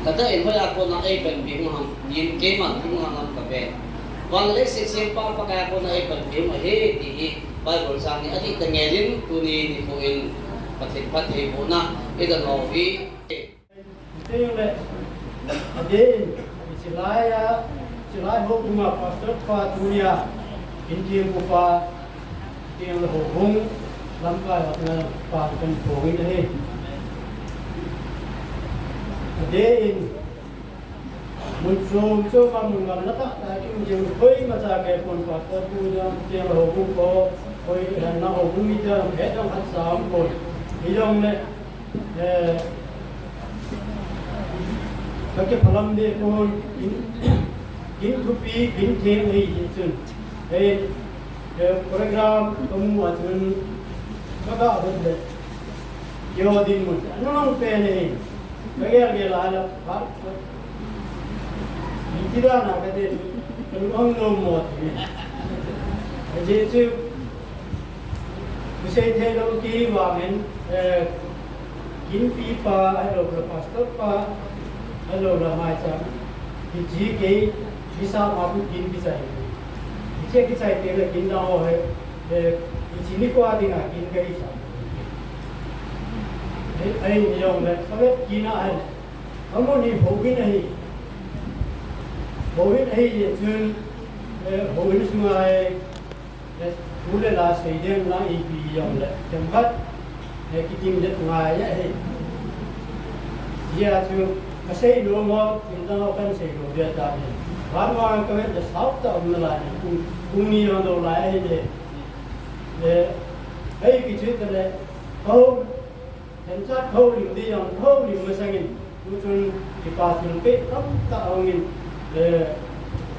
kata in hoya ko na ai ban bi ma yin ke ma ki ma ngam ka be wang le se pa pa ka ko na ai ban bi ma he ti Bible sang ni adi ta ngelin tu ni ko in pathik pathik bo na ida no vi Yung le ade silaya ho bunga pastor pa tunia injil ko pa yang ho bung lampai na pa kan poi de ade in mun so ma mun ngam na ta kim jeng poi ma cha ke pon pastor tu yang ho bung ko poi na ho bung mi da he dong hat sam ko ilong le các cái phần để con kín thu phí kín thêm hay chuyện hay program công hoạt chuyện các bạn biết đấy giờ đi một nó không phải này cái cái là phát chỉ ra nào cái đấy nó không nôm một cái gì chứ mình thấy đâu kia vào mình kín phí pa hay là pastor pa Helun Maicham ji ke visa apu kin bi chai che ki chai te le kin da ho hai ji ni ko adi na kin kai sa ai ni yong le sabe kin a hai hamo ni bhogi nahi ye chun bhogi su ai ule la sei dem la I bi yong le kem khat ki tim de ngai ya hai ya chu Kasi lo mo kita kan say lo dia tadi. Baru orang kau itu south tak umlah ni. Kuni orang tu lai je. Hei kicik tu le. Kau, hendak kau ni yang kau ni masangin. Tujuan dipasin pe, tak angin.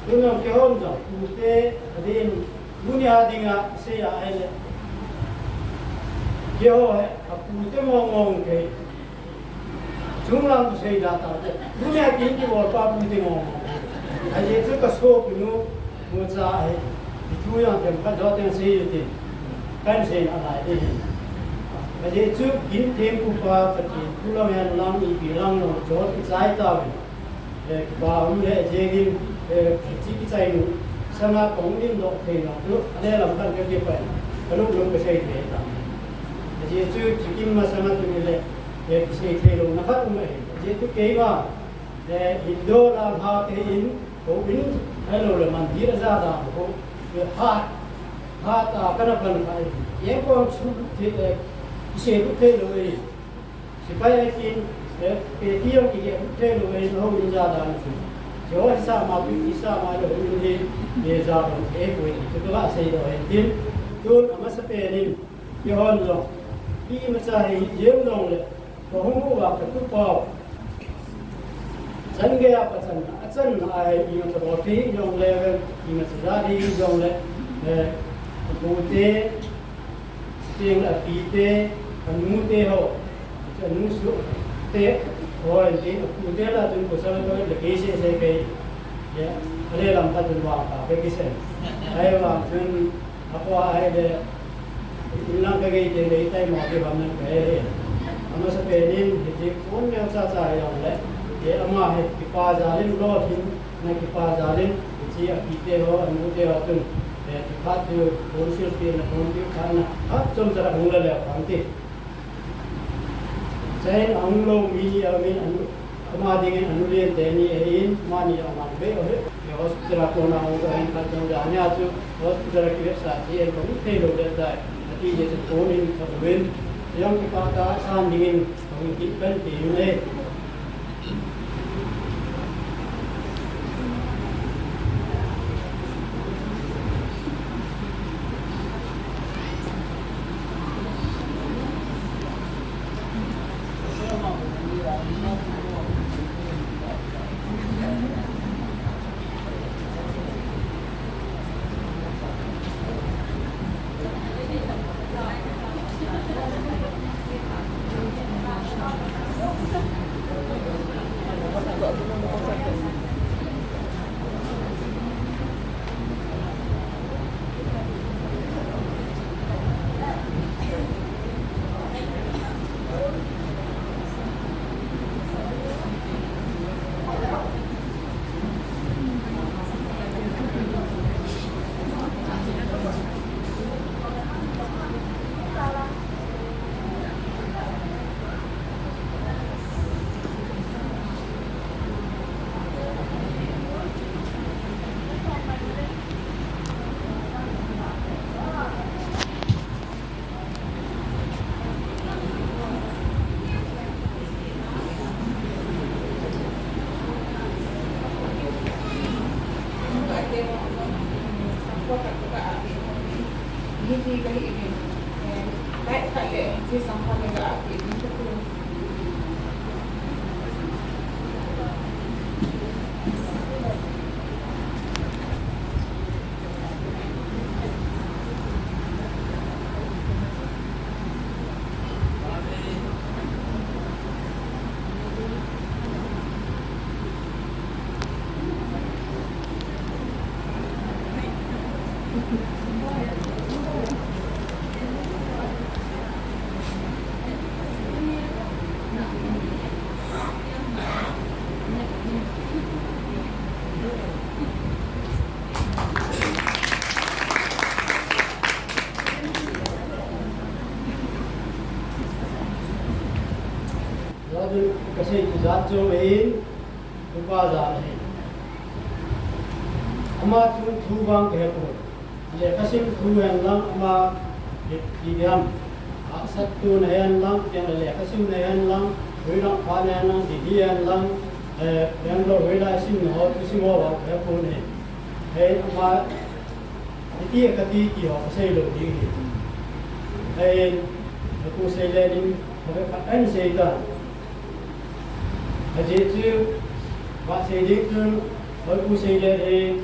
Tu nak kau jauh. Mute adin dunia dinga saya ada. Kau aku tu ngomong ke. Jumlah tu saya datang. Dunia ini berapa pun tengok. Aje itu kasih punya muda itu yang tempat jauh yang saya itu kan saya ada ini. Aje itu ini tempat apa pergi pulau yang lang ini lang jauh saya tahu. Bahawa aje ini kecil saya itu sangat kongin dok tengok tu ada lambat kerja pun. Kalau belum saya itu. Aje itu cikin masalah tu ni एक से खेलो नखर में जे तो केवा इंदो ला भा के इन को इन हेलो ले मंदिर ज्यादा हो हाथ आकर बन पाए ये को थे इसे उठे लो सिपाही की पेटियों की उठे लो हो ज्यादा नहीं जो ऐसा मापी ऐसा मारो ये ज्यादा एक कोई तो का सही तो है दिन तो नमस्ते पेनिन ये हो लो ये मचा है ये लो ले Bahulu waktu tu pau, jan gaya pasan, acan ay yang teroti, yang level, yang sedari, yang le, bute, yang apite, anmute ho, anmusu, te, ho ini, bute lah tu pasal tu lagi saya kay, ya, ada lambat tu waka, begitu. Ayah waktu apa ayah ilang kagay jadi tay mau ke mana kaya. Ama sa penin hindi pun yang saya yang le ye ama he kipa jalin lo hin na kipa jalin ji akite ho anu te atun kipa tu konsil te na konti kana hat chom jara hungla le panti jain anglo mi amin anu ama dingen anu le deni ein mani ama be ho hospital ko na ho ein ka jam janya tu hospital ki sa ji en ko te lo le dai ati je to konin ka ben yang kita tak dingin mengikutkan ini. Kasi jat jo in upa ja nahi ama chu thu bang ke ko le kasim thu yan lang ama diam aksat tu na yan lang yang le kasim na yan lang hui lang pa na yan lang di yan lang yang lo hui la sim ho tu sim ho ba ke ko ne he ama ti ka ti ki ho sai lo di he ko sai le ni ho ka an sai da Haji tu, bak sedih tu, baru sedih ni,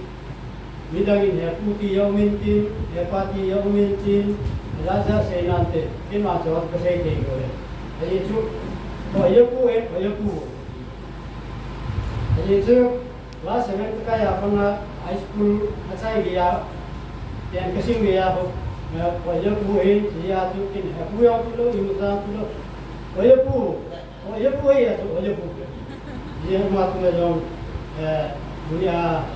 midangin ya putih yang mintin, ya pati yang mintin, raja saya nanti, ini macam apa saya tengok. Haji tu, bayar pu. Haji tu, lah sebenarnya kaya apa nak high school macam dia, yang kesing dia apa, bayar pu dia tu ini, pu yang tu lo, imusan tu lo, bayar pu ya tu, bayar pu. Dia macam macam dunia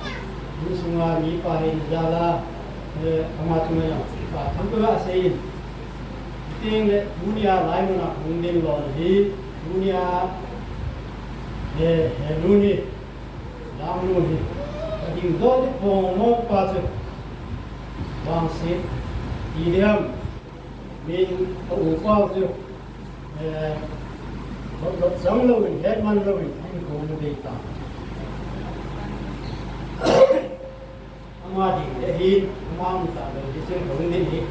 ini semua ni pahin jala macam macam tanpa asain. Ting dunia lain mana mungkin loh di dunia Helun ni, Helun ni. Jadi dua di punggung pasal bangsit, idiom, min upah tu. Some loving, head man loving, I'm going to be done. Amadi, the heat, Mamma, the different in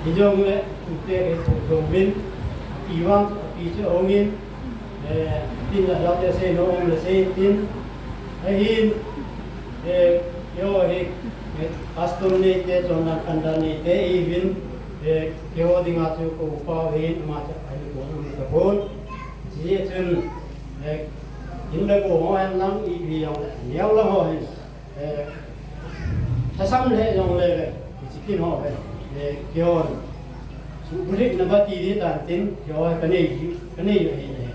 the young to take it from wind, Ivan, a teacher, Omin, thing that doctor say no on the same thing. A heat, your astronated on an underneath, even the Kyoding at you go far in much. The whole season in the go and long yellow some young lady, chicken hog, your Brit number tea and thin, your Canadian,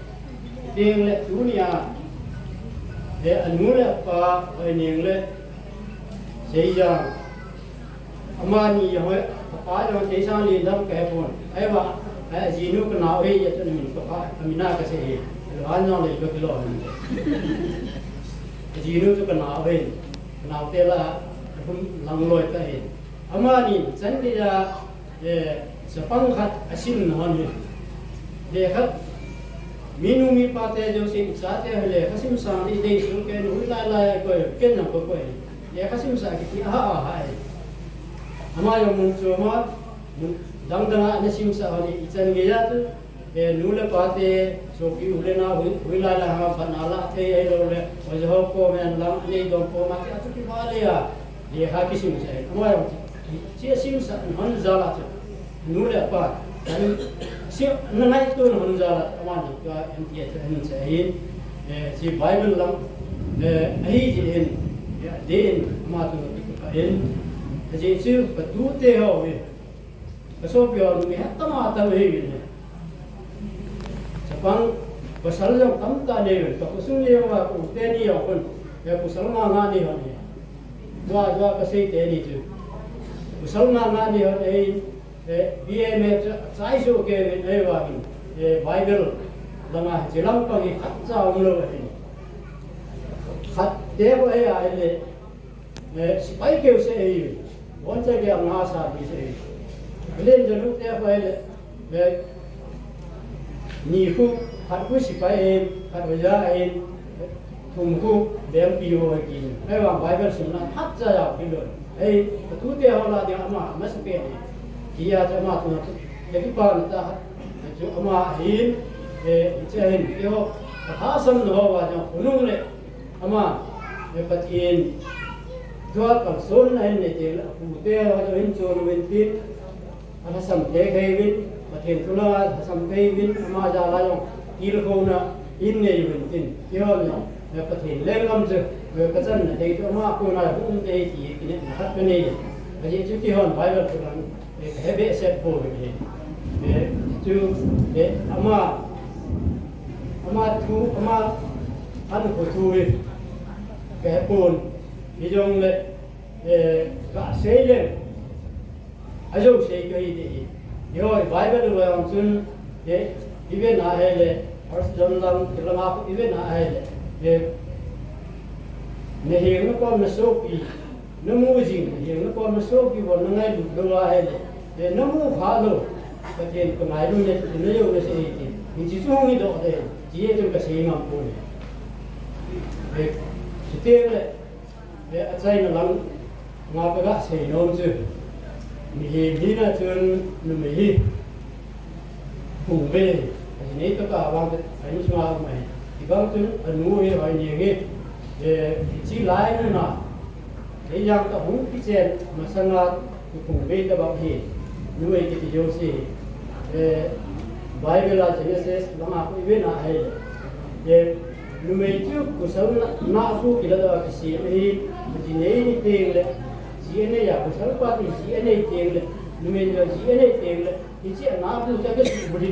thing let Junia, the Anula pa in England, say young Amani, I don't take only love careful. Ever. Jinu kenal ya tu ni Amina kasi hanya le kilo ni. Jinu tu kenal tela langloi tahi. Amani sendiri sepangkat asin hanya. Dekat minumi pate jo si saate le kasim sang di dei su ke nu la ko ken na ko. Dia kasim sa ki hai. Amaya muncul mat Dangdana nasim sa hari ican gaya tu, nula pate soki ulena hulala hama panala te elo le wajah ko men lam ni dong ko mati atu ki bale ya dia haki sim sa amaya cia sim sa han zala tu nula pa dan si nanai tu han zala amani ka MTH han sa hin si Bible lam ahi jin ya den matu ka hin jadi si patute ho Kasih biar ni hatta mata begini. Sepang pasal yang tamta ni, tak kusung ni yang aku teni yang pun, ya kusung mana ni hanya. Dua kasih teni tu. Kusung mana ni hanya. BM saya suka ni wahini. Bible lama jelam pagi kacau mula wahini. Kat dewa ini. Sipai kau sih. Wanca dia ngasa bisa. Kalian jangan lupa ni hu, hatu sipai, hatu jain, thùng khu bèm piu hay kì ai vàng Bible sung na hát ra vào cái lời ai tu te họ là tiếng ama mà sự kiện kì ya cho mà tụi cái pa người ta chú ama hin chơi hin cái họ khá sâm nó vào trong nung này ama cái phát hiện thua cả số này này thì là phụ te họ cho hin cho nó tin anh sắm thế cái vin phát hiện tu la sắm cái vin ama ra lại trong telephone in này vin tin cái họ nó phát hiện lên làm gì về cái chân này thì mà cô nào cũng thế thì cái này hát cái này cái gì chứ cái hòn phải là cái bé sẽ phô cái này chứ để ama thu ama ăn của thu cái bồn ví dụ là cả xây lên ai dùng xây cái gì rồi phải là làm chân để even là hay là ở trong lòng cái làm áp even là hay là này hiện nó còn nó số kỳ nó mua gì hiện nó còn nó số kỳ và nó ngay đủ đồ hay để nó mua phá đồ cái tiền của ngài luôn đấy nó dùng cái gì thì mình chỉ dùng cái đồ đấy chỉ là trong cái gì mà mua để chỉ tiền đấy để ở đây nó lắm ngài cái gác xì nó chứ mình hiện là chuyện mình hiện cùng về cái này tất cả bằng cái anh xem mày thì bằng chuyện anh mua cái hỏi nhiều cái chỉ lái nữa nè, cái dạng ta không biết chuyện mà sang là cùng về ta bảo gì, nuôi cái điều gì, Bible là Genesis là mà có biết là hay, nuôi trước cuộc sống na phu cái là cái gì này, cái này tiền đấy, gì này ya cuộc sống qua thì gì này tiền đấy, nuôi là gì này tiền đấy, thì chỉ na phu cho cái sự bự cái,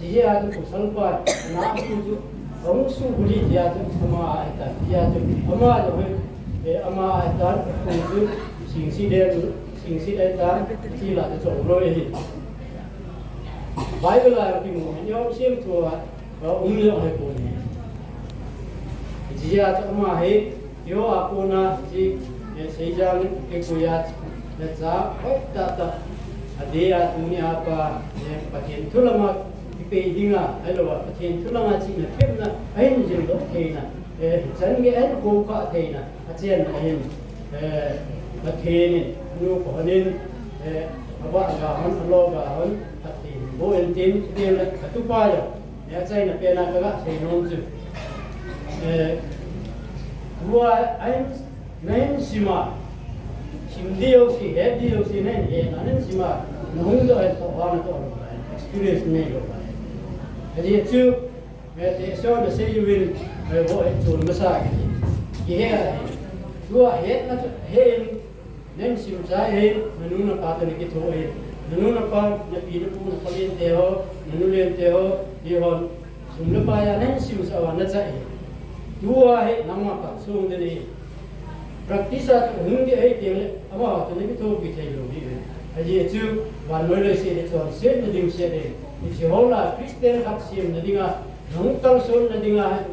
chỉ là cuộc sống qua na phu ông su buli dia tu sama ita dia tu ama jo ama ita tu sing si ita si la tu rồi hi Bible là cái mồm nhau xem thua và ông lượng hay cô này chỉ là cho ama hay yo apuna chỉ xây dựng cái cô ya là za hết ta adia dunia apa yang pakai tu lama pe dinga alo wa pathen thulanga chi na khep na ain jin do theina chan ge an ko ka theina achen ain pathen nu ko nin aba ga han alo ga han ati bo en tin tin la tu pa yo ya chai na pe na ka ga thei nom chu wa ain nain sima simdio si hedio si nen ye nanen sima nong do to wa na to experience ne yo jadi itu, mereka so the say you will go into masak. Kia, dua head na head, nem sim saya head, menuna patu ni kita head, menuna pa na pinu pun kalian teho, menulen teho, dihon, sumber paya nem sim sawa na saya. Dua head nama pa sung deni. Praktisa hungi head dia, apa tu ni kita kita hidup. Jadi itu, wanita sih itu set na dim set ni. Isi hola Kristen haksim na dinga nungtang son na dinga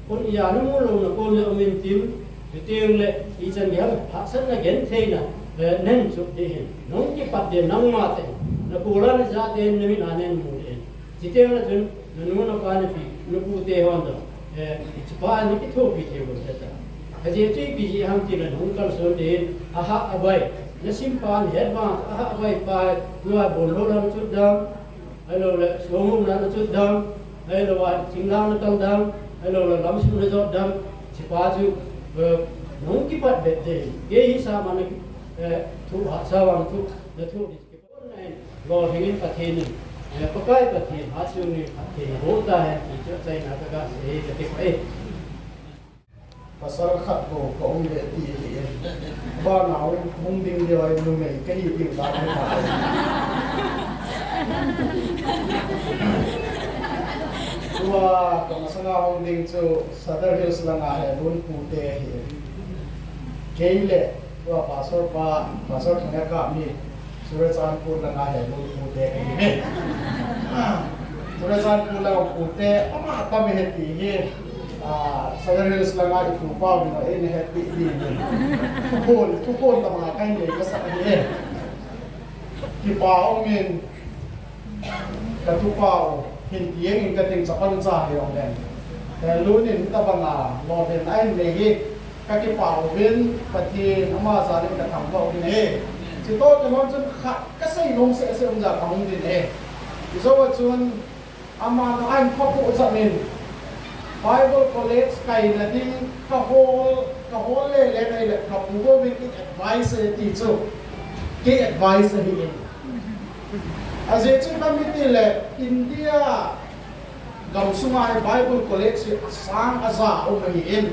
kon iya no mo lo na kon le omin tim tieng le ichan gyam haksan na gen theina nen chu de nong ki pat de nang ma te na pula na ja de ne mi na nen mu de tieng na jun nu na pa na pi nu pu te hon do chi pa ni ki tho pi te bo ta aje chi pi ji ham ti na nungtang son de aha abai na sim pa ni het ba aha abai pa dua bon lo lam chu dam hello là xuống là nó chút đâm, hello là chính lao nó tăng đâm, hello là lắm xuống nó giọt đâm, chỉ qua chú nóng cái bát đẹp thế, cái gì sao mà nó thu hạt sao mà thu nó thu cái con này gọi hình phát hiện này, có cái phát hiện hạt xuống này phát hiện hỗ ta hay chỉ cho xây nào các cái cái cái pasal khat ko ông về ti ba nào mong ding điều ai nu mai cái gì điều đó tua kamasanga hong ding chu Southern Hills langa he run pute hi keile tua pasor thanga ka mi churachandpur langa he run pute hi churachandpur langa pute ama ta me he ti hi Southern Hills langa itu pau ni ini he ti di tu pon ta ma kai ni ka sa ni kipa ongin katu pau hin tieng in kating sapan cha hi ong den Helun in tabanga lo den ai negi ka ki pau vin pati ama sa ni ka tham ko ni chi to ke non chun kha ka sei long se se um ja khong din e so wa chun ama no an phapu chamin Bible college kai na ding ka hol le dai le ka pu go win advice ti chu ke advice hi aje chu committee le India gam sungai Bible college sang aza o mai in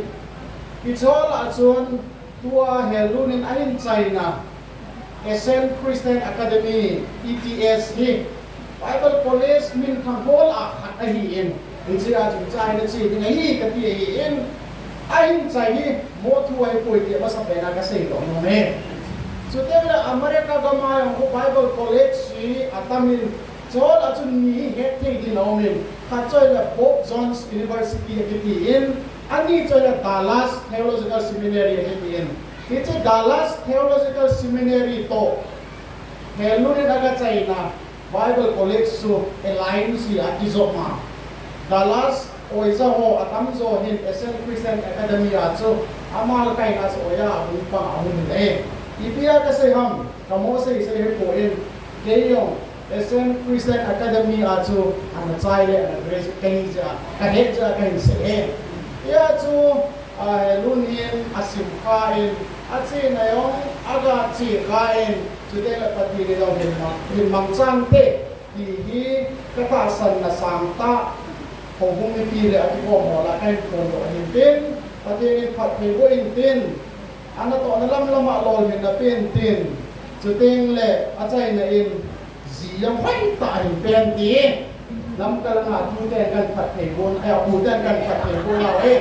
ichol a chun tua Helun in ain China Asian Christian Academy ETS hi Bible college min khang hol a khat a hi in ichi a chu China chi ni hi ka ti hi in ain Chai hi mo thu ai poi ti ma sa pe na ka sei lo no me chu te la America ga ma yo Bible college hi atamin chol a chun ni he thei di no min kha choi la Pope John's University in ani choi la Dallas Theological Seminary in ichi Dallas Theological Seminary to Helun daga China Bible college su align si atizoma Dallas oiza ho atam zo hin Asian Christian Academy a chu amal kai na so ya bu pa ahun le ipia ka se ham kamo se he ko in keyong Asian Christian Academy a chu an chai le an grace kai ja ka he ja kai se he ya chu Helun in asim kha in achi na yong aga chi kha in chu de la pati le lo hin mang chang te hi ka ta san na sang ta Hong Kong ni pi le ati ko mo la kai ko do hin tin pati ni phat pe go in tin ana to na lam lama lol min na pin tin chu ting le achai na in zi yang hoi ta hin pen ti lam ka nga thu te kan phat pe go ai pu te kan phat pe go la e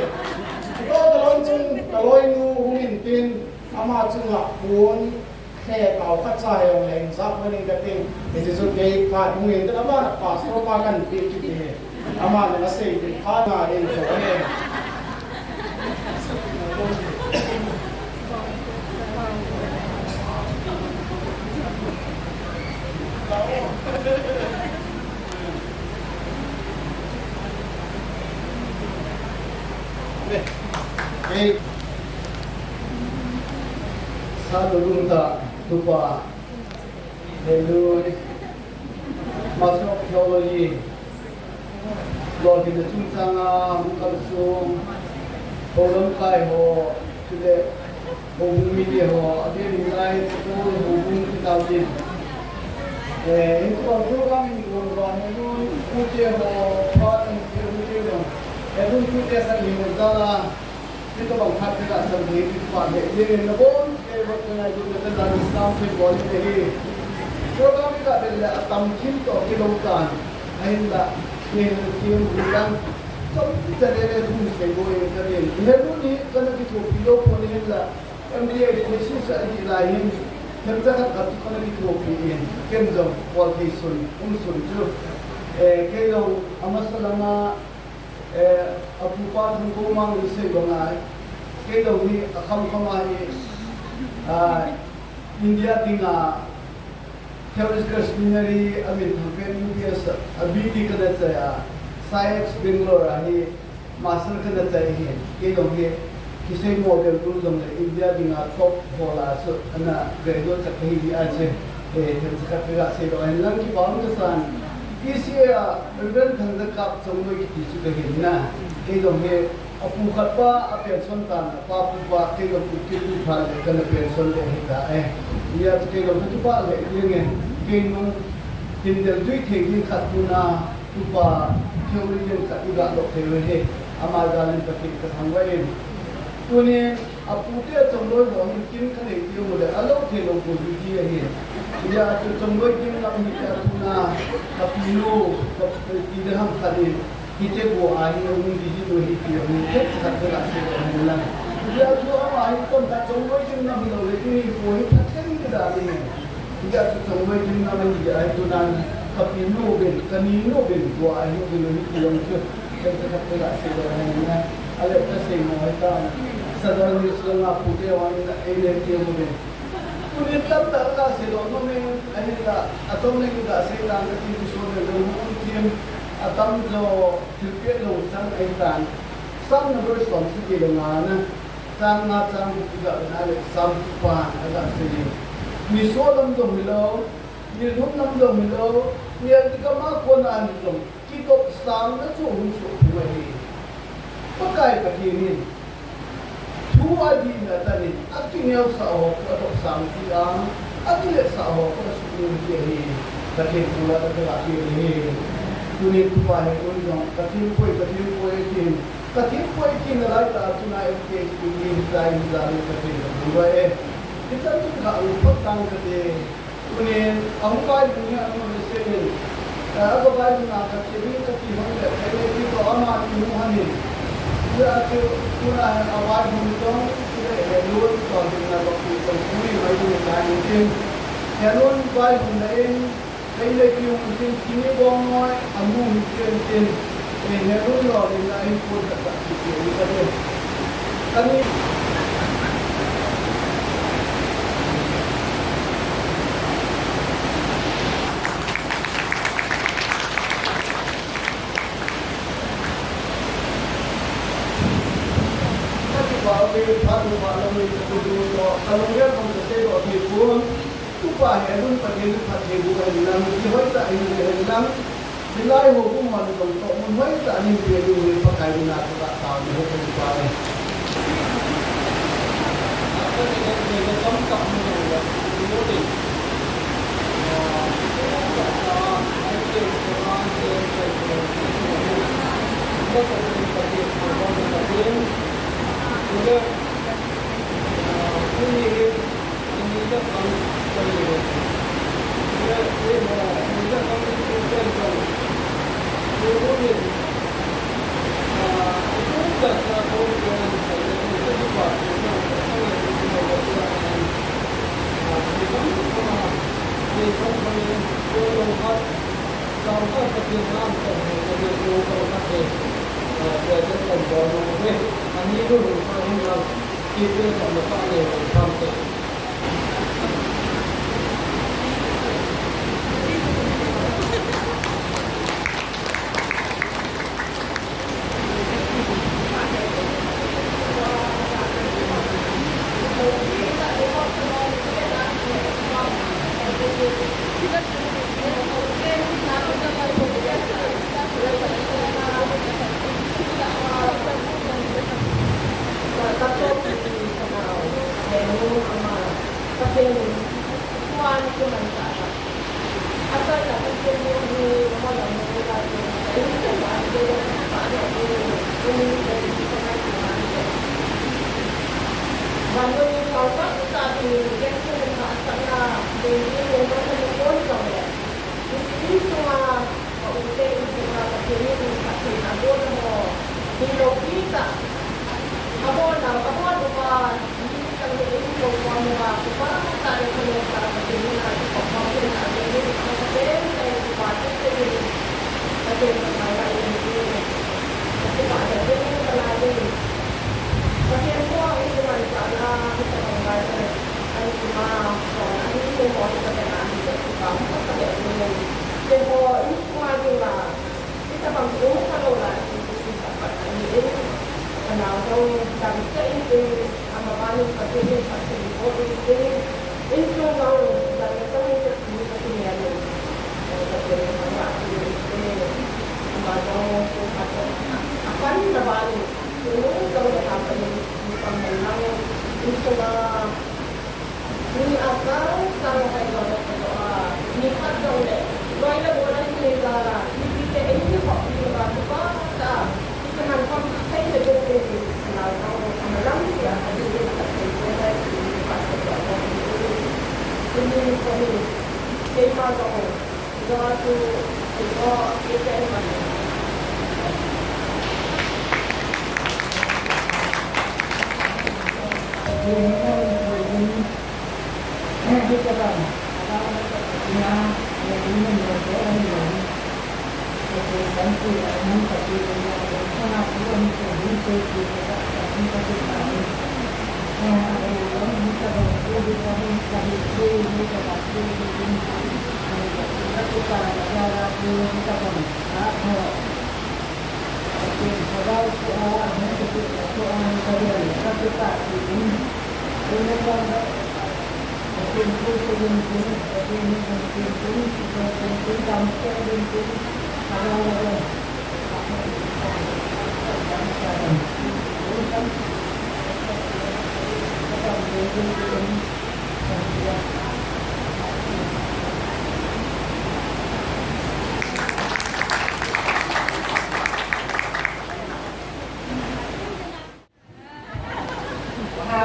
to ta lon chung ka loi nu hung in tin ama chung la pun khe kau kha chai yong leng zap ma ning ka ting it is okay kha hung in ta ma pastor pa kan pi ki ti ama na sei ti kha na in ko ne Salulun ta tupa Helun Master of Theology Lord in the Chungchanga Mukalsum Holom Kai ho today Hong Media ho again in line to Hong Kitawin in program in Hong Helun Pute ho Pat and Helun Helun Pute sa Himutala ito bang hati ka sa mga ipipag din na bon kaya wag na yung natandang something body tehi program ka dila atamkin to kilokan ay na yung bilang so tadele dun kay boy kadin Helun ni kana dito pilo po nila MBA education sa ilahin nagtakat at kana dito pilin kenzo qualification unsun jo kayo amasalama apupat ng kumang isay bangay kaya daw ni akamkamay India tinga Theological Seminary amin hanggang UPS abiti ka na sa Science Bangalore ahi master ka na sa ihin kaya daw ni kisay model tulong na India tinga top hola so ana graduate sa kahili aje sa kaya sa ito ay lang kipang kasan Isi urban thangda kap chongoi ki tisu ka hinna ke dong he apu khat pa pension tan pa pu pa ke dong ku ki tu phal le kana pension le hi da ya ke dong tu pa le yenge ke no tin del dui the yin khat tu na tu pa theory yen ka ida lo the he ama dalan pa ki ka thangwai tu ne apu te chongoi bo hin kin ka le ti mo le alo the lo ko du ji he ya tu chongoi kin na mi ka tu na kapilo tidak ham tadi kita buat hari ini di situ itu yang kita tak terasa dalam. Dia tu apa hari tu tak jumpa jenis nama itu boleh tak kita ini. Dia tu jumpa jenis nama dia itu dan kapilo ben kanino ben buat hari ini itu yang kita tak terasa dalam. Ada kasih mohon sadar Islam putih wanita ini dia mungkin. Kulit tak terasa dono men ahila atau ni kita sedang ketika sudah berhubung tim atau jo terkait lo sang aitan sam na ber som si ke na na sam na chang ki ga na le sam pa ada se mi so lam do mi lo mi rum lam do mi lo mi an ka ma ko na ni lo ki to sam na chu hu so hu hi pa kai pa ki ni thu a di na ta ni akin yo sa ho ko to sam ki a akin le sa ho ko su ni ki hi ta ke pu la ta la ki hi tu ni tu pa he ko ni ka ti ko ki Kathir ko ikin na lai ta tuna ke in sai zali kathir buwa e kita tu ka upat tang kate une angkai dunia anu se ni aga bai na ka ke ni ka ti hon le ke ni ko ama ti mu hani ya ke tuna hai award mu to ke helun to na ko ki ko puri mai ni ka ni tin helun bai hun na en kai le ki mu tin kini bong noi amu ni tin Helun lo ni na import ta ki ni ka ni kani Kalau kita padu malam ini tu kalau dia mengkata orang pun tu pahaya pun pakai bukan hilang kita tak ini hilang Nilai hukum mana untuk membuat tak ni dia dulu pakai guna tak tahu ni hukum apa ni. Apa dia contoh ni dia boleh.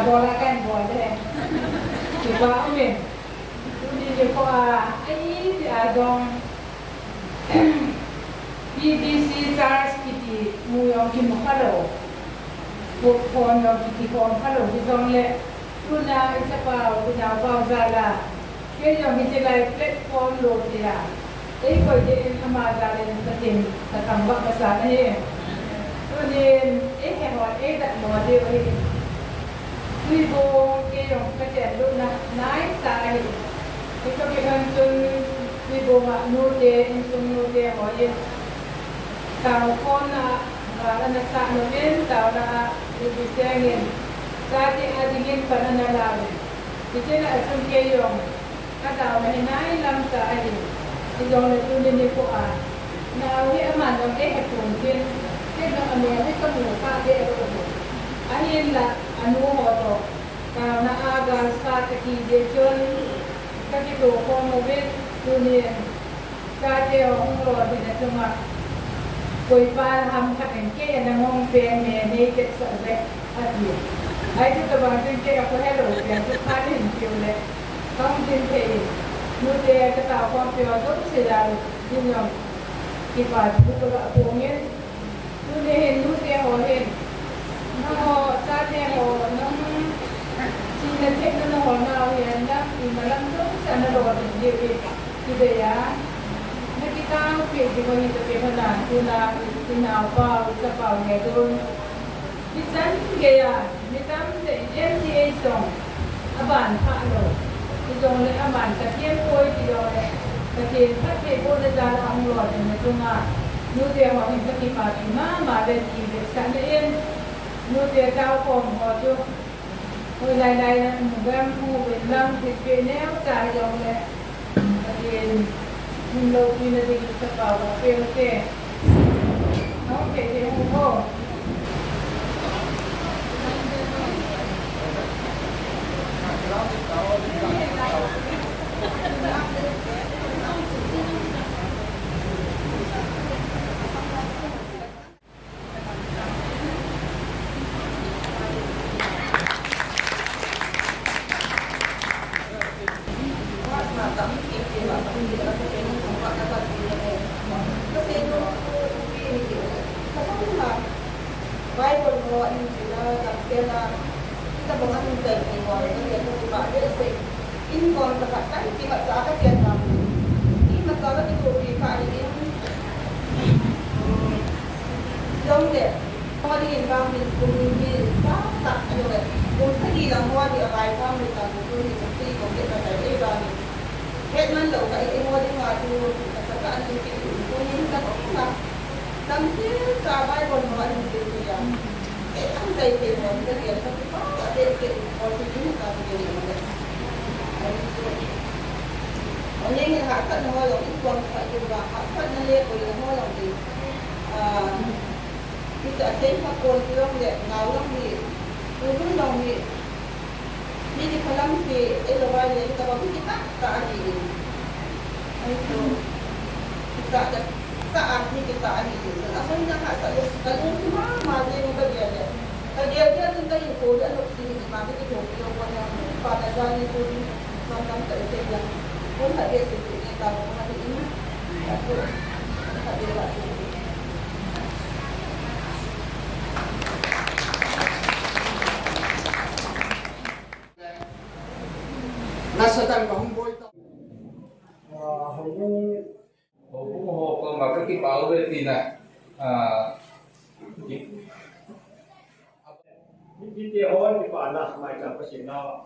bola kan bola deh. Coba amin. Ini juga ini si Adong PBC Charles kiti muyong kimokalo. Pon yang kiti pon kalau di zongle. Kuna isapa kuna bauzala. Kaya yang hichai platform lo dia. Kau jadi sama jalan terjadi tertambah besar ni. Kemudian hewan tak mau dia Tuibong yang kerja lu naik saya. Itu kita tu Tuibong nude, insung nude hoye. Tahu kona, anak sah nude, tahu na lebih sengin. Tadi adingin pada nalawe. Jadi nak insung keyong. Kata orang naik lam saya. Itu orang tu ni puan. Nawe aman orang hepungkin. Kita ambil ni kamu pakai apa? Ahin la anu hoto kalau na aga sa kidechon kakito ko mobet dunia kate ong lo dina cuma koi pa ham khaten ke na ngong pe me ne ke sa le ati ai tu ba tin ke ko hello ke tu panin kiule kam tin ke nu te ka ta ko pe do se da dunya kipa tu ko ko ngen tu ne nu te ho hen nó cha theo nó chỉ là thế nó hồi nào hiện đó thì mà lâm lúc sẽ nó đồ thì nhiều thì bây giờ nó cái tao việc thì coi như cái phần là từ nào vào ngày tôi đi dẫn kìa đi tắm để em đi ấy xong bạn phải rồi thì rồi lại bạn cả kiếm tôi thì rồi cái tiền phát thì cô đã ra là ông rồi thì nói chung là như thế họ hình cái kịp mà về thì việc sẵn để yên nuôi tiền cao phòng họ chưa hồi này em thu về năm thì về néo xài dòng này tiền mình đầu tiên là tiền sẽ vào về ok nó kể thì không thôi Bible mo ang sila kapila kita bangat menjadi orang yang dia tu dia se in kon kata kita cara dia nam ini masalah itu kali ini dong deh kalau di income itu di tak ada pun lagi dalam orang dia baik kamu kita tu di mesti kita ada ini headman lo kayak ini mau di maju sekarang ini ini kan kita Tamsi sa Bible mo ang Biblia. Ang kay Pino, kaya sa ate o sige ka pili mo. Oni nga hatan mo lang itong sa iba. Hatan na le ko mo lang di. Kita say pa ko yung le ngawang ni. Tulong lang ni. Hindi pa lang si elaway le kita ba kita taani. Ay so. Kita saat ini kita ani itu, apa yang nak saya kalau semua masih muda dia ni, dia tu kan itu dia nak sini masih itu orang yang pada jalan itu macam tersedia, pun tak dia sini kita masih ini, aku tak dia lagi. Nasa tan bahumboy ta. Cũng hộp mà các cái báo về thì là Cái hỏi thì bạn là Maicham có chuyện nào